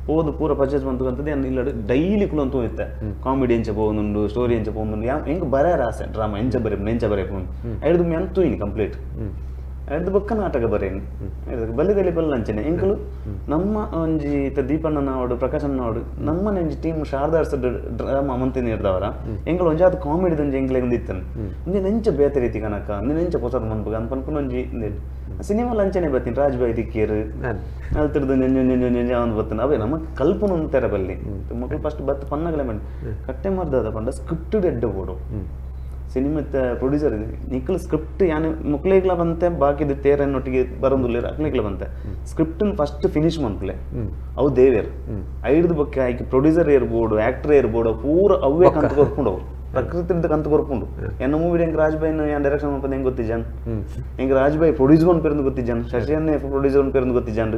S4: ಹೋದು ಪೂರ ಪರ್ಚೇಸ್ ಬಂತು ಅಂತದ್ದು ಇಲ್ಲಡ್ ಡೈಲಿ ಕುಲ ಅಂತೂ ಇತ್ತೆ ಕಾಮಿಡಿ ಎಂಚ പോകുന്നുണ്ട് ಸ್ಟೋರಿ ಎಂಚ പോകുന്നുണ്ട് ಹೆಂಗ್ ಬರೆಯಾರ ಆಸೆ ಡ್ರಾಮಾ ಎಂಚ ಬರೆಯಪ್ಪ ಐದು ಅಂತೂ ಇನಿ ಕಂಪ್ಲೀಟ್ ಐದು ಬೊಕ್ಕ ನಾಟಕ ಬರೇನು ಬಲ್ಲಿದಲ್ಲಿ ಬಲ್ಲಂಚನೆ ಎಂಕಲು ನಮ್ಮ ಒಂಜಿ ದೀಪಣ್ಣನವಡು ಪ್ರಕಾಶಣ್ಣನವಡು ನಮ್ಮನೆ ಒಂಜಿ ಟೀಮ್ ಶಾರದಾರ್ಸ್ ಡ್ರಾಮಾ ಮಂತಿನ ಇರ್ದವರ ಎಂಕಲು ಒಂಜಿ ಅದು ಕಾಮಿಡಿ ಒಂಜಿ ಎಂಕ್ಲೆ ಒಂದಿತ್ತನು ಒಂಜಿ ನೆಂಚ ಬೇತೆ ರೀತಿ ಕನಕ ನೆಂಚ ಹೊಸದು ಮನ್ಪಗ ಅನ್ಪನ್ಪುನ ಒಂಜಿ ಸಿನಿಮಾ ಲಂಚನೆ ಬರ್ತೀನಿ ರಾಜ್ಬಾಯಿ ದಿಕ್ಕೇರು ಅಲ್ಲಿ ತಿರ್ದು ಒಂದು ಬರ್ತಾನೆ ಅವೇ ನಮ್ಮ ಕಲ್ಪನ ಒಂಥರ ಬಲ್ಲಿ ಮಕ್ಕಳು ಫಸ್ಟ್ ಬತ್ತು ಪನ್ನಗಳೇ ಮಾಡಿ ಕಟ್ಟೆ ಮಾಡ್ದ ಪಂಡ ಸ್ಕ್ರಿಪ್ಟ್ ಎಡ್ಡ ಬೋಡು ಸಿನಿಮಾ ಪ್ರೊಡ್ಯೂಸರ್ ನಿಕ್ಕಲು ಸ್ಕ್ರಿಪ್ಟ್ ಯಾನು ಮುಕ್ಲೇಗ್ಲ ಬಂತೆ ಬಾಕಿದ ತೇರನ್ನೊಟ್ಟಿಗೆ ಬರೋದಿಲ್ಲ ಅಕ್ಲೇಗ್ಲ ಬಂತೆ ಸ್ಕ್ರಿಪ್ಟ್ ಫಸ್ಟ್ ಫಿನಿಶ್ ಮಂತ್ಲೆ ಅವು ದೇವೇರ್ ಐದು ಬಗ್ಗೆ ಆಯ್ಕೆ ಪ್ರೊಡ್ಯೂಸರ್ ಇರ್ಬೋದು ಆಕ್ಟರ್ ಇರ್ಬೋದು ಪೂರ ಅವೇ ಕಂತ ಕೊರ್ಕೊಂಡು ಅವು ಪ್ರಕೃತಿ ಕಂತ ಕೊರ್ಕೊಂಡು ಎನ್ನ ಮೂವಿ ಹೆಂಗ್ ರಾಜ್ಬಾಯಿನ ಯಾನ್ ಡೈರೆಕ್ಷನ್ ಮಾಡ್ಕೊಂಡು ಹೆಂಗ್ ಗೊತ್ತಿಜಾನ್ ಹೆಂಗ್ ರಾಜ್ಬಾಯಿ ಪ್ರೊಡ್ಯೂಸರ್ ಒಂದು ಪೇರು ಗೊತ್ತಿಜಾನ್ ಶಶಿಯನ್ನೇ ಪ್ರೊಡ್ಯೂಸರ್ ಒಂದು ಪೇರು ಗೊತ್ತಿಜಾನ್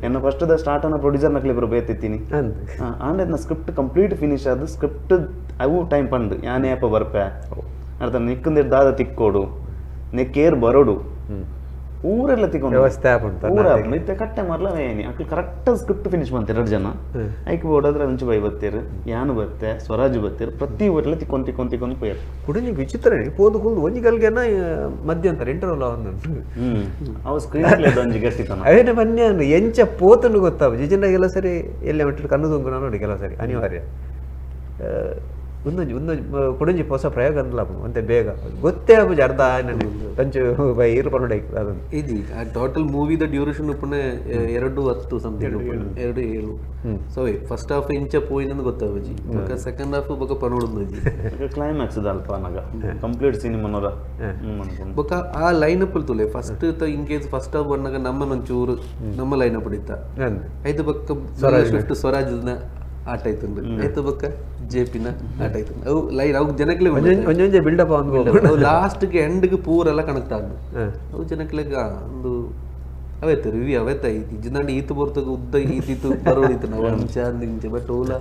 S4: ಎನ್ನ ಫಸ್ಟ್ ದ ಸ್ಟಾರ್ಟ್ ಅನ್ನ ಪ್ರೊಡ್ಯೂಸರ್ ನಕ್ಲಿ ಬರೋ ಬೇತಿತ್ತೀನಿ ಆಂಡ್ ನಾ ಸ್ಕ್ರಿಪ್ಟ್ ಕಂಪ್ಲೀಟ್ ಫಿನಿಶ್ ಆದ ಸ್ಕ್ರಿಪ್ಟ್ ಅವು ಟೈಮ್ ಪಂಡ್ ಯಾನೇ ಅಪ್ಪ ಬರ್ಪೆ ಅರ್ಥ ನಿಕ್ಕಂದಿರ್ ದಾದ ತಿಕ್ಕೋಡು ನೆಕ್ಕೇರ್ ಬರೋಡು ಊರೆಲ್ಲ ತಿಕ್ಕೊಂಡು
S1: ವ್ಯವಸ್ಥೆ
S4: ಮತ್ತೆ ಕಟ್ಟೆ ಮರ್ಲ ಏನಿ ಅಕ್ಲು ಕರೆಕ್ಟ್ ಸ್ಕ್ರಿಪ್ಟ್ ಫಿನಿಶ್ ಮಾಡ್ತಾರೆ 2 ಜನ ಐಕ್ ಬೋಡಾದ್ರೆ ಅಂಚು ಬತ್ತೇರು ಯಾನು ಬತ್ತೆ ಸ್ವರಾಜ್ ಬತ್ತೇರು ಪ್ರತಿ ಊರೆಲ್ಲ ತಿಕ್ಕೊಂಡು ಪೋಯರ್
S1: ಕುಡಿ ವಿಚಿತ್ರ ಪೋದು ಕುಲ್ದು ಒಂಜಿ ಗಲ್ಗೆನ ಮಧ್ಯಂತರ ಇಂಟರ್ವಲ್
S4: ಅವ ಸ್ಕ್ರೀನ್ ಪ್ಲೇ ಒಂಜಿ ಗಟ್ಟಿತನ
S1: ಅವೇನೆ ಬನ್ನಿ ಎಂಚ ಪೋತನು ಗೊತ್ತಾವ ಜಿಜನ ಕೆಲವು ಸರಿ ಎಲ್ಲೇ ಮಟ್ಟ ಕಣ್ಣು ತುಂಬಿನ ನೋಡಿ ಕೆಲವು ಸರಿ ಅನಿವಾರ್ಯ ಒಂದೊಂದು ಕುಡಂಜಿ ಹೊಸ ಪ್ರಯೋಗ ಅಂದ್ಲ ಅಂತೆ ಬೇಗ ಗೊತ್ತೇ ಅಬ್ಬ ಅರ್ಧ ಕಂಚು ಇರು ಪನ್ನಡ ಅದನ್ನು
S2: ಇದು ಆ ಟೋಟಲ್ ಮೂವಿದ ಡ್ಯೂರೇಷನ್ ಉಪ್ಪನೆ 2:10 ಸಮಥಿಂಗ್ 2:7 ಸೊ ಫಸ್ಟ್ ಹಾಫ್ ಇಂಚ ಪೋಯಿನಂದು ಗೊತ್ತಾವಜಿ ಬೊಕ ಸೆಕೆಂಡ್ ಹಾಫ್ ಬೊಕ ಪನೋಡುಂದಜಿ
S4: ಕ್ಲೈಮ್ಯಾಕ್ಸ್ ದಲ್ಪ ನಗ ಕಂಪ್ಲೀಟ್ ಸಿನಿಮಾನರ
S2: ಬೊಕ ಆ ಲೈನ್ ಅಪ್ ತುಲೆ first in case first half ಬಂದಾಗ ನಮ್ಮನೊಂಚೂರು ನಮ್ಮ ಲೈನ್ ಅಪ್ ಹಿಡಿತ ಐದು ಬೊಕ ಶಿಫ್ಟ್ ಸ್ವರಾಜ್ನ ಆಟ ಆಯ್ತಂದ್ರೆ ಆಯ್ತು ಬೊಕ್ಕ ಜೆಪಿನ ಆಟ ಆಯ್ತು ಅವು ಲೈನ್ ಅವು ಜನಕ್ಲೆ
S1: ಒಂಜೊಂಜೆ ಬಿಲ್ಡಪ್
S2: ಲಾಸ್ಟ್ಗೆ ಎಂಡ್ಗೆ ಪೂರೆಲ್ಲ ಕನೆಕ್ಟ್ ಆದ್ದು ಅವು ಜನಕ್ಲೆಗ ಒಂದು ಅವೈತೆ ರಿವ್ಯೂ ಅವೈತೆ ಇಜ್ಜಿನಂಡು ಈತು ಬರ್ತಗ ಉದ್ದ ಈತಿತ್ತು ಬರೋಡಿತ್ತು ನಾವು ಅಂಚ ಅಂದಿಂಚೆ ಬಟ್ ಓಲಾ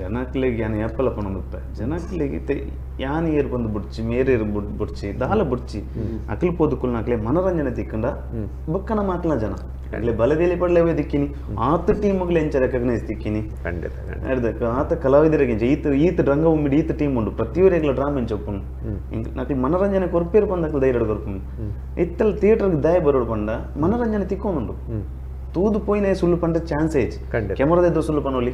S4: ಜನಕ್ಲೆಗೆ ಯಾನು ಎಪ್ಪಲ ಪಣುತ್ತೆ ಜನಕ್ಲೆಗೆ ಯಾನ್ ಏರ್ ಬಂದು ಬಿಡ್ಚಿ ಮೇರೇರು ಬಿಡ್ಚಿ ದಾಲ ಬಿಡ್ಚಿ ಅಕ್ಲಿ ಪೋದುಕುಲ್ ಅಕ್ಲೆ ಮನೋರಂಜನೆ ತಿಕ್ಕಂಡ ಬೊಕ್ಕನ ಮಾಕ್ಲ ಜನ ಅಕ್ಲೆ ಬಲದೇಲಿ ಪಡ್ಲೇವೇ ದಿಕ್ಕಿನಿ ಆತ ಟೀಮ್ಗಳು ಎಂಚ ರೆಕಗ್ನೈಸ್ ತಿಕ್ಕಿನಿ ಆತ ಕಲಾವಿದರಿಗೆ ಈತ ರಂಗಭೂಮಿ ಈತ ಟೀಮ್ ಉಂಡು ಪ್ರತಿಯೊರೆಗ್ಲ ಡ್ರಾಮಾ ಎಂಚೊಪ್ಪುಂಡು ಅಕ್ಲಿ ಮನೋರಂಜನೆ ಕೊರ್ಪೇರು ಬಂದಕ್ಲೆ ಧೈರ್ಯ ಕೊರ್ಪುಂಡು ಇತ್ತಲ್ ಥಿಯೇಟರ್ಗೆ ದಯ ಬರೋಡು ಪಂಡ ಮನೋರಂಜನೆ ತಿಕ್ಕೊಂಡುಂಡು ತೂದು ಪೋಯಿನ ಸುಳ್ಳು ಪಂಡ ಚಾನ್ಸ್ ಏಜ್ ಕೆಮರಾದ ಇದ್ರು ಸುಳ್ಳು ಪನೋಲಿ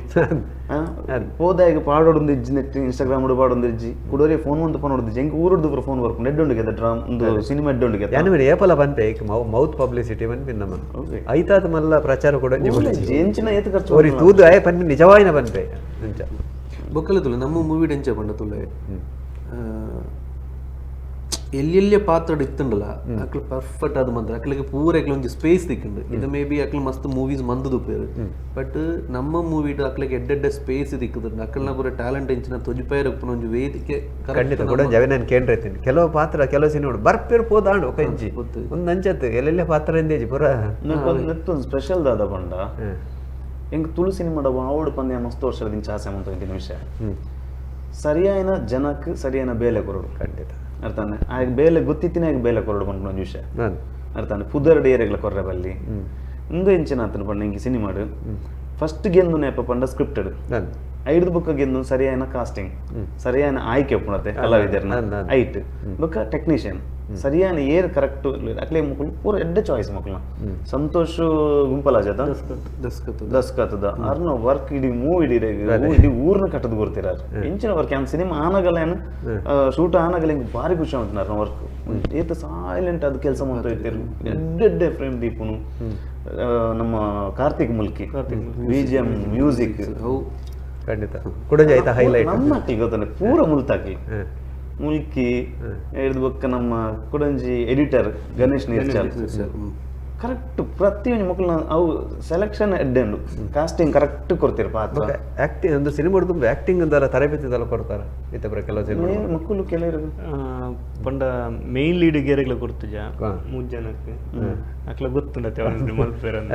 S4: ಹೋದಾಗ ಪಾಡೋಡು ಇಜ್ಜಿ ಇನ್ಸ್ಟಾಗ್ರಾಮ್ ಪಾಡೊಂದು ಇಜ್ಜಿ ಕುಡೋರಿ ಫೋನ್ ಒಂದು ಪನೋಡಿದ್ಜಿ ಹೆಂಗೆ ಊರುಡ್ದು ಫೋನ್ ಬರ್ಕೊಂಡು ಎಡ್ಡೊಂಡಿಗೆ ಡ್ರಾಮ್ ಒಂದು ಸಿನಿಮಾ ಎಡ್ಡೊಂಡಿಗೆ
S1: ಯಾನು ಏಪಲ ಬಂತೆ ಮೌತ್ ಪಬ್ಲಿಸಿಟಿ ಬಂದು ನಮ್ಮ ಐತಾದ ಮಲ್ಲ ಪ್ರಚಾರ ಕೂಡ
S4: ಎಂಚಿನ ಏತ ಖರ್ಚು
S1: ತೂದು ಆಯ ಪನ್ನಿ ನಿಜವಾಯಿನ ಬಂತೆ
S2: ಬೊಕ್ಕಲ ತುಲೆ ನಮ್ಮ ಮೂವಿ ಎಂಚ ಪಂಡ ತುಲೆ ಎಲ್ಲೆಲ್ಲೇ ಪಾತ್ರ ಇತ್ತಂಡಲ್ಲ ಅಕ್ಲು ಪರ್ಫೆಕ್ಟ್ ಆದ ಮಂತ್ರ ಅಕ್ಲಿಗೆ ಪೂರ ಅಕ್ಲ ಒಂದು ಸ್ಪೇಸ್ ತಿಕ್ಕಂಡು ಇದು ಮೇ ಬಿ ಅಕ್ಲು ಮಸ್ತ್ ಮೂವೀಸ್ ಮಂದದು ಉಪೇರು ಬಟ್ ನಮ್ಮ ಮೂವಿಡು ಅಕ್ಲಿಗೆ ಎಡ್ಡೆಡ್ಡೆ ಸ್ಪೇಸ್ ತಿಕ್ಕುದುಂಡು ಅಕ್ಲನ ಪೂರ ಟ್ಯಾಲೆಂಟ್ ಎಂಚಿನ ತೊಜಿಪೈರ ಉಪ್ಪನ ಒಂದು ವೇದಿಕೆ
S1: ಖಂಡಿತ ಕೂಡ ಜವೆ ನಾನು ಕೇಳ್ರೈತೀನಿ ಕೆಲವು ಪಾತ್ರ ಕೆಲವು ಸಿನಿಮಾ ಬರ್ಪೇರು ಪೋದಾಂಡು ఒక ಇಂಚಿ ಒಂದು ಅಂಚತ್ತು ಎಲ್ಲೆಲ್ಲೇ ಪಾತ್ರ ಎಂದೇಜಿ ಪೂರ
S4: ನೆತ್ತೊಂದು ಸ್ಪೆಷಲ್ ದಾದ ಪಂಡ ಹೆಂಗ್ ತುಳು ಸಿನಿಮಾಡ ಆವಡು ಪಂದ್ಯ ಮಸ್ತ್ ವರ್ಷದಿಂದ ಚಾಸೆ ಅಂತ ಇಂತಿನ ವಿಷಯ ಸರಿಯಾಯಿನ ಜನಕ್ಕೆ ಸರಿಯಾಯಿನ ಬೇಲೆ ಕೊರಡು
S1: ಖಂಡಿತ
S4: ಅರ್ಥಾನೆ ಆಗ ಬೇಲೆ ಗೊತ್ತಿತ್ತಿನ ಆಗ ಬೇಲೆ ಕೊರಡು ಪಂಡ ಒಂದು ವಿಷಯ ಅರ್ಥಾನೆ ಪುದರ್ ಡೇರೆಗಳ ಕೊರ್ರೆ ಬಲ್ಲಿ ಇಂದು ಎಂಚಿನ ಆತನ ಪಂಡ ಹಿಂಗೆ ಸಿನಿಮಾಡು ಫಸ್ಟ್ ಗೆಂದು ನೆಪ ಪಂಡ ಸ್ಕ್ರಿಪ್ಟೆಡ್ ಐದು ಬುಕ್ ಗೆಂದು ಸರಿಯಾಯಿನ ಕಾಸ್ಟಿಂಗ್ ಸರಿಯಾಯಿನ ಆಯ್ಕೆ ಒಪ್ಪಣತೆ ಕಲಾವಿದರ್ನ ಐಟ್ ಬುಕ್ಕ ಟೆಕ್ನಿಷಿಯನ್ ಸರಿಯಾನ ಏರ್ ಕರೆಕ್ಟ್ ಅಕ್ಲೆ ಮಕ್ಕಳು ಪೂರ ಎಡ್ಡೆ ಚಾಯ್ಸ್ ಮಕ್ಕಳನ್ನ ಸಂತೋಷ್ ಗುಂಪಲ ಜತ ದಸ್ಕತ್ತದ ಅರ್ನ ವರ್ಕ್ ಇಡೀ ಮೂವ್ ಇಡೀ ಊರ್ನ ಕಟ್ಟದ್ ಗೊತ್ತಿರ ಇಂಚಿನ ವರ್ಕ್ ಏನ್ ಸಿನಿಮಾ ಆನಗಲ್ಲ ಏನು ಶೂಟ್ ಆನಗಲ್ಲ ಹಿಂಗೆ ಭಾರಿ ಖುಷಿ ಅಂತಾರ ವರ್ಕ್ ಏತ ಸೈಲೆಂಟ್ ಅದು ಕೆಲಸ ಮಾಡ್ತಾ ಇರ್ತೀರಿ ಎಡ್ಡೆ ಫ್ರೇಮ್ ದೀಪನು ನಮ್ಮ ಕಾರ್ತಿಕ್ ಮುಲ್ಕಿ ಬಿಜಿಎಂ ಮ್ಯೂಸಿಕ್
S1: ಖಂಡಿತ ಕುಡಂಜಿ ಆಯ್ತಾ ಹೈಲೈಟ್
S4: ನಮ್ಮ ಹಾಕಿ ಗೊತ್ತಾನೆ ಪೂರ ಮುಲ್ತಾಕಿ ಮುಲ್ಕಿ ಹಿಡಿದು ಬೊಕ್ಕ ನಮ್ಮ ಕುಡಂಜಿ ಎಡಿಟರ್ ಗಣೇಶ್ ನೀರ್ಚಾಲ್ ಕರೆಕ್ಟ್ ಪ್ರತಿಯೊಂದು ಮಕ್ಕಳನ್ನ ಅವು ಸೆಲೆಕ್ಷನ್ ಎಡ್ಡೆಂಡು ಕಾಸ್ಟಿಂಗ್ ಕರೆಕ್ಟ್ ಕೊಡ್ತೀರಿ ಪಾತ್ರ
S1: ಆಕ್ಟಿಂಗ್ ಒಂದು ಸಿನಿಮಾ ತುಂಬ ಆಕ್ಟಿಂಗ್ ಅಂದಲ್ಲ ತರಬೇತಿದೆಲ್ಲ ಕೊಡ್ತಾರೆ ಇತ್ತಪ್ಪ ಕೆಲವು ಸಿನಿಮಾ
S4: ಮಕ್ಕಳು ಕೆಲವರು
S3: ಪಂಡ ಮೇನ್ ಲೀಡ್ ಗೇರೆಗ್ಲ ಕೊಡ್ತಿಜ 3 ಜನಕ್ಕೆ ಅಕ್ಲ ಗೊತ್ತುಂಡತೆ ಅವನಿಗೆ ಮಲ್ಪೇರ್ ಅಂತ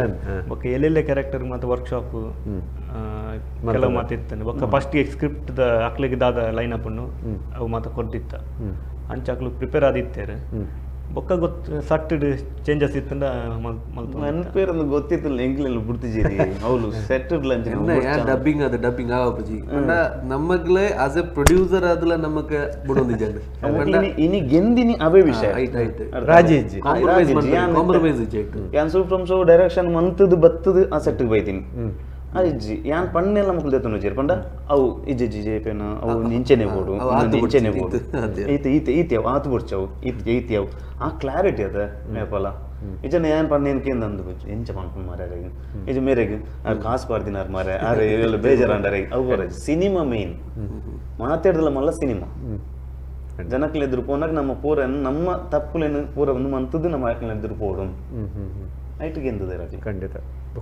S3: ಬೊಕ್ಕ ಎಲ್ಲೆಲ್ಲೆ ಕ್ಯಾರೆಕ್ಟರ್ ಮತ್ತೆ ವರ್ಕ್ಶಾಪ್ ಕೆಲವು ಮಾತಿತ್ತಾನೆ ಬೊಕ್ಕ ಫಸ್ಟ್ ಸ್ಕ್ರಿಪ್ಟ್ ದ ಅಕ್ಲಿಗೆ ದಾದ ಲೈನ್ ಅಪ್ ಅನ್ನು ಅವು ಮಾತ ಕೊಟ್ಟಿತ್ತ ಅಂಚ ಅಕ್ಲು ಪ್ರಿಪೇರ್ ಆದಿತ್ತೇರು ಬೊಕ್ಕ ಗೊತ್ತು ಸಟ್ಟಡ್ ಚೇಂಜಸ್ ಇತ್ತಂದ
S4: ನನ್ನ ಪೇರೊಂದು ಗೊತ್ತಿತ್ತಿಲ್ಲ ಎಂಕ್ಲೆಲ್ಲ ಬಿಡ್ತಿದ್ದೀರಿ ಅವಳು ಸೆಟ್ಟಡ್ ಲಂಚ್
S2: ಡಬ್ಬಿಂಗ್ ಅದು ಡಬ್ಬಿಂಗ್ ಆವಪ್ಪಜಿ ನಮಗ್ಲೇ ಆಸ್ ಎ ಪ್ರೊಡ್ಯೂಸರ್ ಆದಲ ನಮಕ್ಕೆ ಬಿಡೊಂದಿಜಂಡು
S4: ಇನಿ ಗೆಂದಿನಿ ಅವೇ ವಿಷಯ
S1: ರಾಜೇಜಿ
S2: ಕಾಂಪ್ರಮೈಸ್ ಇಜ್ಜೆ
S4: ಯಾನ್ ಸೂಪ್ ಫ್ರಮ್ ಶೋ ಡೈರೆಕ್ಷನ್ ಮಂತದು ಬತ್ತದು ಆ ಸೆಟ್ಗೆ ಬೈತೀನಿ ಅಜ್ಜಿ ಯಾನ್ ಪಣ್ಣೆಲ್ಲ ಮಕ್ಕಳು ದೇತನು ಜೇರ್ ಪಂಡ ಅವು ಇಜ್ಜಿ ಜೇಪೇನ ಅವು ಇಂಚೆನೆ ಬೋಡು ಇಂಚೆನೆ ಬೋಡು ಈತ್ಯಾವ ಆತು ಬಿಡ್ಚವು ಈತ್ಯಾವ್ ಆ ಕ್ಲಾರಿಟಿ ಅದ ಮೇಪಲ ಇಜನ ಯಾನ್ ಪಣ್ಣೇನ್ಕೆ ಅಂದು ಎಂಚ ಪಂಪನ್ ಮಾರ್ಯಾರ ಇದು ಮೇರೆಗೆ ಕಾಸು ಪಾರ್ದಿನಾರ್ ಮಾರೆ ಆರೆ ಇವೆಲ್ಲ ಬೇಜಾರಂಡಾರೆ ಅವು ಬರ ಸಿನಿಮಾ ಮೇನ್ ಮಾತಾಡ್ದಲ್ಲ ಮಲ್ಲ ಸಿನಿಮಾ ಜನಕ್ಲೆ ಎದುರು ಪೋನಾಗ ನಮ್ಮ ಪೂರ ನಮ್ಮ ತಪ್ಪುಲೇನು ಪೂರ ಒಂದು ಮಂತದ್ದು ನಮ್ಮ ಆಕ್ಲೆ ಎದುರು ಪೋಡು ಐಟಿಗೆ ಎಂದದೇ
S1: ಖಂಡಿತ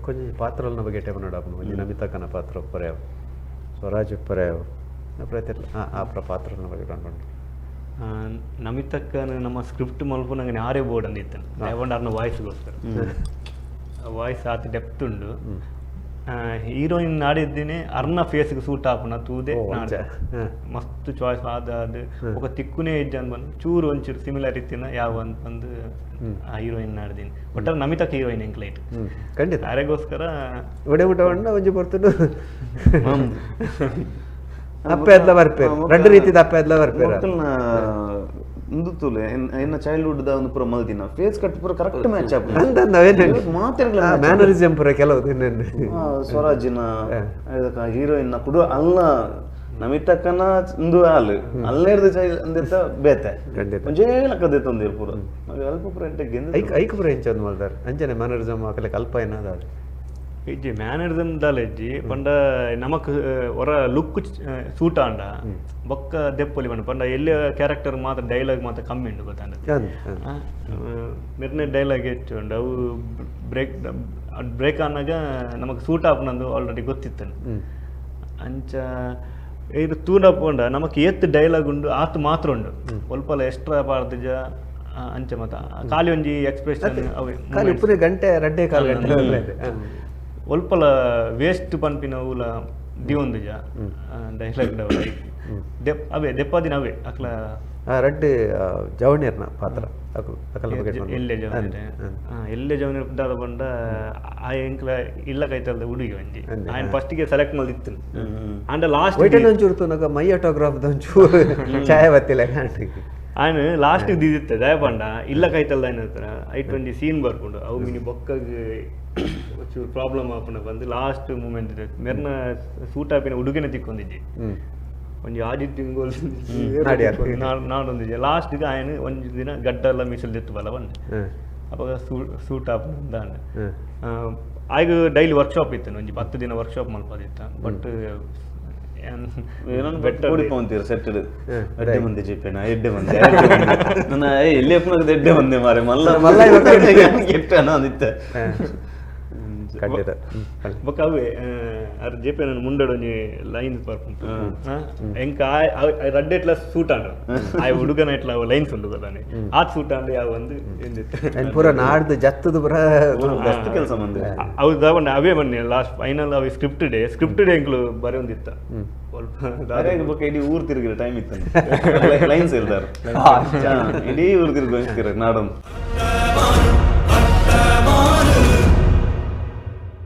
S1: ಕೊಂಚ ಪಾತ್ರಗಳ ಬಗ್ಗೆ ಟೈಮ್ ನೋಡಪ್ಪ ಒಂಜಿ ನಮಿತಕ್ಕನ ಪಾತ್ರ ಪರ್ಯಾವ ಸ್ವರಾಜ್ ಪರ್ಯಾವ ಪ್ರಯತ್ನ ಆ ಪಾತ್ರಗಳ ಬಗ್ಗೆ ಕಂಡು
S3: ನಮಿತಕ್ಕನ ನಮ್ಮ ಸ್ಕ್ರಿಪ್ಟ್ ಮಲ್ಪ ನಂಗೆ ಯಾರೇ ಬೋರ್ಡ್ ಅಂದಿತ್ತು ಯಾವಂಡಾರ್ನ ವಾಯ್ಸ್ಗೋಸ್ಕರ ವಾಯ್ಸ್ ಆತ ಡೆಪ್ತ್ ಉಂಡು ಹೀರೋಯಿನ್ ನಾಡಿದ್ದೀನಿ ಅರ್ನ ಫೇಸ್ಗೆ ಸೂಟ್ ಆಪನ ತೂದೆ ಮಸ್ತ್ ಚಾಯ್ಸ್ ಅದು ఒక ತಿಕ್ಕುನೇ ಇಜ್ಜ ಅಂತ ಬಂದು ಚೂರು ಒಂಚೂರು ಸಿಮಿಲಾರಿಟಿನ ಯಾವ ಅಂತ ಬಂದು ಆ ಹೀರೋಯಿನ್ ನಾಡ್ದೀನಿ ಒಟ್ಟಾರೆ ನಮಿತಕ್ಕ ಹೀರೋಯಿನ್ ಎಂಕ್ಲೈಟ್
S1: ಖಂಡಿತ
S3: ಯಾರಿಗೋಸ್ಕರ
S1: ಒಡೆ ಊಟ ಒಂಜಿ ಬರ್ತು ಅಪ್ಪೆ ಎಲ್ಲ ಬರ್ಪೇರು ಎರಡು ರೀತಿದ ಅಪ್ಪೆ ಎಲ್ಲ ಬರ್ಪೇರು
S4: ಇಂದುತ್ತೂಲೆ ಎನ್ನ ಚೈಲ್ಡ್ಹುಡ್ ದ ಒಂದು ಪೂರ ಮಲ್ದಿನ ಫೇಸ್ ಕಟ್ ಪೂರ ಕರೆಕ್ಟ್ ಮ್ಯಾಚ್ ಆಪ
S1: ಮಾತಾಡಲ್ಲ ಮ್ಯಾನರಿಸಮ್ ಪೂರ ಕೆಲವು
S4: ಸ್ವರಾಜಿನ ಹೀರೋಯಿನ್ ಕುಡು ಅಲ್ಲ ನಮಿತಕ್ಕನ ಇಂದು ಹಾಲು ಅಲ್ಲೇರ್ದು ಚೈಲ್ಡ್ ಬೇತೆ ಒಂಜೇಲಕ್ಕದೆ ತಂದಿರು ಪೂರ ಅಲ್ಪ ಪೂರ
S1: ಐಕ ಪೂರ ಹೆಂಚ ಒಂದು ಮಾಡ್ತಾರೆ ಅಂಚನೆ ಮ್ಯಾನರಿಸಮ್ ಹಾಕಲಿಕ್ಕೆ ಅಲ್ಪ ಏನಾದ
S3: ಇಜ್ಜಿ ಮ್ಯಾನರಿಸಮ್ ದಾಲೆಜ್ಜಿ ಪಂಡ ನಮಕ್ ಹೊರ ಲುಕ್ ಸೂಟ್ ಆಂಡ ಬೊಕ್ಕ ದೆಪ್ಪೊಲಿ ಪಂಡ ಪಂಡ ಎಲ್ಲಿ ಕ್ಯಾರೆಕ್ಟರ್ ಮಾತ್ರ ಡೈಲಾಗ್ ಮಾತ್ರ ಕಮ್ಮಿ ಉಂಡು ಗೊತ್ತಾಂಡ ಮಿರ್ನೆ ಡೈಲಾಗ್ ಹೆಚ್ಚು ಉಂಡು ಅವು ಬ್ರೇಕ್ ಆನಾಗ ನಮಕ್ ಸೂಟ್ ಆಪನಂದು ಆಲ್ರೆಡಿ ಗೊತ್ತಿತ್ತು ಅಂಚ ಇದು ತೂಂಡ ಪೋಂಡ ನಮಕ್ ಏತ್ ಡೈಲಾಗ್ ಉಂಡು ಆತು ಮಾತ್ರ ಉಂಡು ಒಲ್ಪಲ ಎಕ್ಸ್ಟ್ರಾ ಪಾಡ್ದಿಜ ಅಂಚ ಮತ ಖಾಲಿ ಒಂಜಿ ಎಕ್ಸ್ಪ್ರೆಷನ್
S1: ಅವೇ ಗಂಟೆ ರಡ್ಡೆ ಕಾಲು ಗಂಟೆ
S3: ಒಲ್ಪಲ ವೇಸ್ಟ್ ಪನ್ಪಿನ ಊಲ ದಿವೊಂದುಜ ಡೈಲಾಗ್ ಅವೇ ದೆಪ್ಪದಿನ ಅವೇ ಅಕ್ಲ
S1: ರಡ್ಡೆ ಜವಣಿಯರ್ನ ಪಾತ್ರ
S3: ಎಲ್ಲೇ ಜವನಿಯರ್ ದಾದ ಬಂಡ ಆ ಎಂಕ್ಲ ಇಲ್ಲ ಕೈತಲ್ದ ಹುಡುಗಿ ಒಂಜಿ ఆయన ಫಸ್ಟಿಗೆ ಸೆಲೆಕ್ಟ್ ಮಾಡಿತ್ತು ಅಂಡ್ ಲಾಸ್ಟ್
S1: ಒಂಚೂರು ತನಕ ಮೈ ಆಟೋಗ್ರಾಫ್ ಒಂಚೂರು ಛಾಯೆ ಬತ್ತಿಲ್ಲ
S3: ఆయన లాస్ట్కి దిదిస్తే దయపండ ఇళ్ళ కైతల్ದ ಏನಂತಾರ ಐಟೊಂಜಿ ಸೀನ್ ಬರ್ಕೊಂಡು ಅವು ಮಿನಿ ಬೊಕ್ಕಗೆ ಒಂಚೂರು ಪ್ರಾಬ್ಲಮ್ ಆಪುಂಡ ಬಂದು ಲಾಸ್ಟ್ ಮೂಮೆಂಟ್ ಇದೆ ಮೆರ್ನ ಸೂಟ್ ಆಪಿನ ಹುಡುಗನೆ ತಿಕ್ಕೊಂದಿಜ್ಜಿ ಒಂಜಿ ಆದಿತ್ಯ ತಿಂಗೋಲ್ ನಾಡೊಂದಿಜ್ಜಿ ಲಾಸ್ಟ್ಗೆ ఆయన ಒಂಜಿ ದಿನ ಗಡ್ಡ ಎಲ್ಲ ಮೀಸಲು ದೆತ್ತು ಬಲ ಬಂದೆ ಅವಾಗ ಸೂಟ್ ಆಪುಂಡ ಅಂದ ಆಗ ಡೈಲಿ ವರ್ಕ್ಶಾಪ್ ಇತ್ತು ಒಂಜಿ 10 ದಿನ ವರ್ಕ್ಶಾಪ್ ಮಲ್ಪದಿತ್ತ ಬಟ್
S4: ಕೂಡಿಕೊಂತೀರ ಸೆಟ್ಟಡ್ ಎಡ್ಡೆ ಮಂದಿ చెప్పిన ಎಡ್ಡೆ ಮಂದಿ ನನ್ನ ಎಲ್ಲಿ ಎಡ್ಡೆ ಮಂದಿ ಮಾರೆ ಮಲ್ಲ ಕೆಟ್ಟನ ಅಂದಿತ್ತ
S3: ಬೊಕ್ಕ ಅವೇ ಅದು ಜೆಪಿ ನಾನು ಮುಂಡೊಂಜಿ ಲೈನ್ಸ್ ಬರ್ಪುಂಟು ಎಂಕ ರಡ್ಡೆ ಇಟ್ಲ ಸೂಟ್ ಆಂಡ ಆ ಹುಡುಗನ ಇಟ್ಲ ಲೈನ್ಸ್ ಉಂಡು ಕದಾನೆ ಆ ಸೂಟ್ ಆಂಡ ಯಾವ ಒಂದು ಎಂದಿತ್ತು
S1: ಪೂರ ನಾಡ್ದು ಜತ್ತದು ಪೂರ
S4: ಬೆಸ್ಟ್ ಕೆಲಸ ಮಂದಿ
S3: ಅವು ದಾವಣ್ಣ ಅವೇ ಬನ್ನಿ ಲಾಸ್ಟ್ ಫೈನಲ್ ಅವು ಸ್ಕ್ರಿಪ್ಟ್ ಡೇ ಎಂಕ್ಲು ಬರೀ ಒಂದಿತ್ತ
S4: ಸ್ವಲ್ಪ ಇಡೀ ಊರ್ ತಿರುಗಿರೋ ಟೈಮ್ ಇತ್ತು ಲೈನ್ಸ್ ಇರ್ತಾರ ಇಡೀ ಊರ್ ತಿರುಗಿ ನಾಡೊಂದು